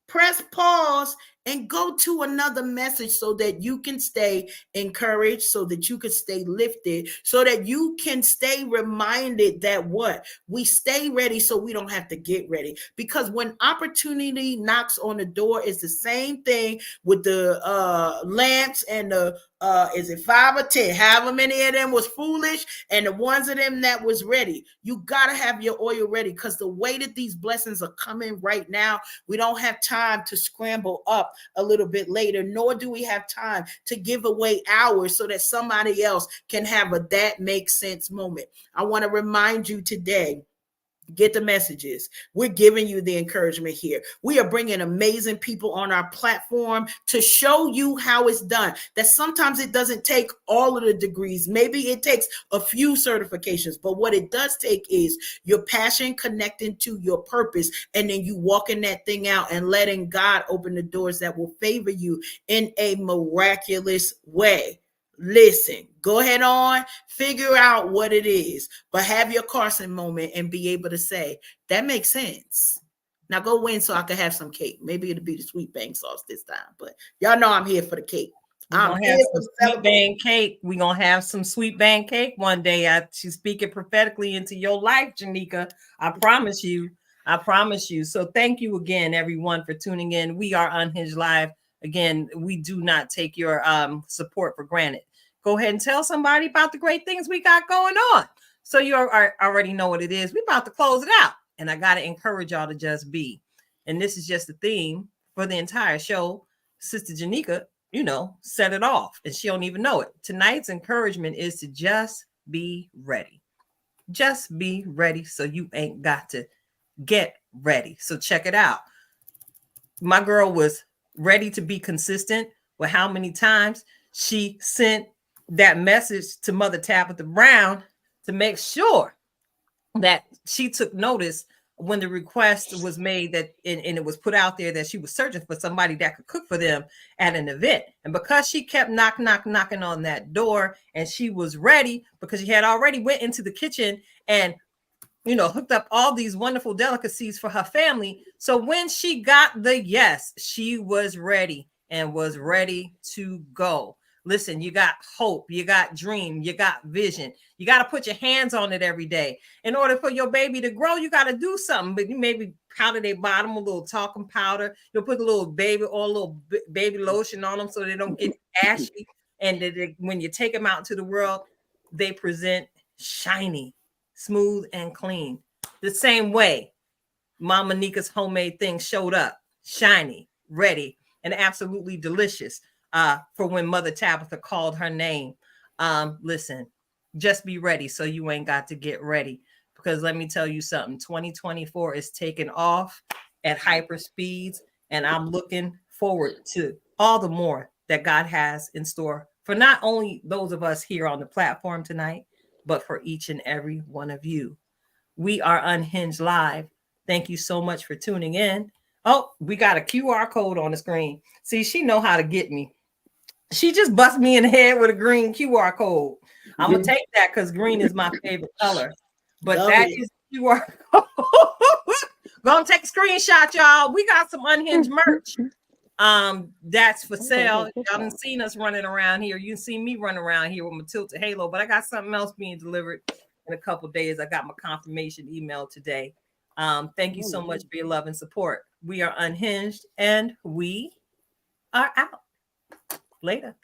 press pause and go to another message so that you can stay encouraged, so that you can stay lifted, so that you can stay reminded that we stay ready so we don't have to get ready. Because when opportunity knocks on the door, it's the same thing with the lamps and the is it 5 or 10? However many of them was foolish and the ones of them that was ready. You got to have your oil ready, because the way that these blessings are coming right now, we don't have time to scramble up a little bit later, nor do we have time to give away hours so that somebody else can have a that makes sense moment. I want to remind you today, get the messages. We're giving you the encouragement here. We are bringing amazing people on our platform to show you how it's done. That sometimes it doesn't take all of the degrees. Maybe it takes a few certifications, but what it does take is your passion connecting to your purpose, and then you walking that thing out and letting God open the doors that will favor you in a miraculous way. Listen, go ahead on, figure out what it is, but have your Carson moment and be able to say, that makes sense. Now go win so I can have some cake. Maybe it'll be the sweet bang sauce this time, but y'all know I'm here for the cake. I'm here for sweet bang cake. We're going to have some sweet bang cake one day. She's speaking prophetically into your life, Janicca. I promise you. I promise you. So thank you again, everyone, for tuning in. We are Unhinged Live. Again, we do not take your support for granted. Go ahead and tell somebody about the great things we got going on. So you already know what it is. We're about to close it out. And I got to encourage y'all to just be. And this is just the theme for the entire show. Sister Janicca, set it off. And she don't even know it. Tonight's encouragement is to just be ready. Just be ready so you ain't got to get ready. So check it out. My girl was ready to be consistent with how many times she sent that message to Mother Tabitha Brown to make sure that she took notice when the request was made and it was put out there that she was searching for somebody that could cook for them at an event. And because she kept knocking on that door, and she was ready because she had already went into the kitchen and hooked up all these wonderful delicacies for her family. So when she got the yes, she was ready and was ready to go. Listen, you got hope, you got dream, you got vision. You got to put your hands on it every day. In order for your baby to grow, you got to do something. But you maybe powder their bottom, a little talcum powder. You'll put a little baby or a little baby lotion on them so they don't get ashy. And when you take them out into the world, they present shiny, smooth, and clean. The same way Mama Nicca's homemade thing showed up, shiny, ready, and absolutely delicious. For when Mother Tabitha called her name. Listen, just be ready so you ain't got to get ready. Because let me tell you something, 2024 is taking off at hyper speeds, and I'm looking forward to all the more that God has in store for for not only those of us here on the platform tonight, but for each and every one of you. We are Unhinged Live. Thank you so much for tuning in. Oh, we got a QR code on the screen. See, she know how to get me. She just bust me in the head with a green QR code. I'm gonna take that because green is my favorite color. But that is QR code. Gonna take a screenshot, y'all. We got some Unhinged merch. That's for sale. Y'all done seen us running around here. You see me running around here with my tilted halo, but I got something else being delivered in a couple days. I got my confirmation email today. Thank you so much for your love and support. We are Unhinged and we are out. Later.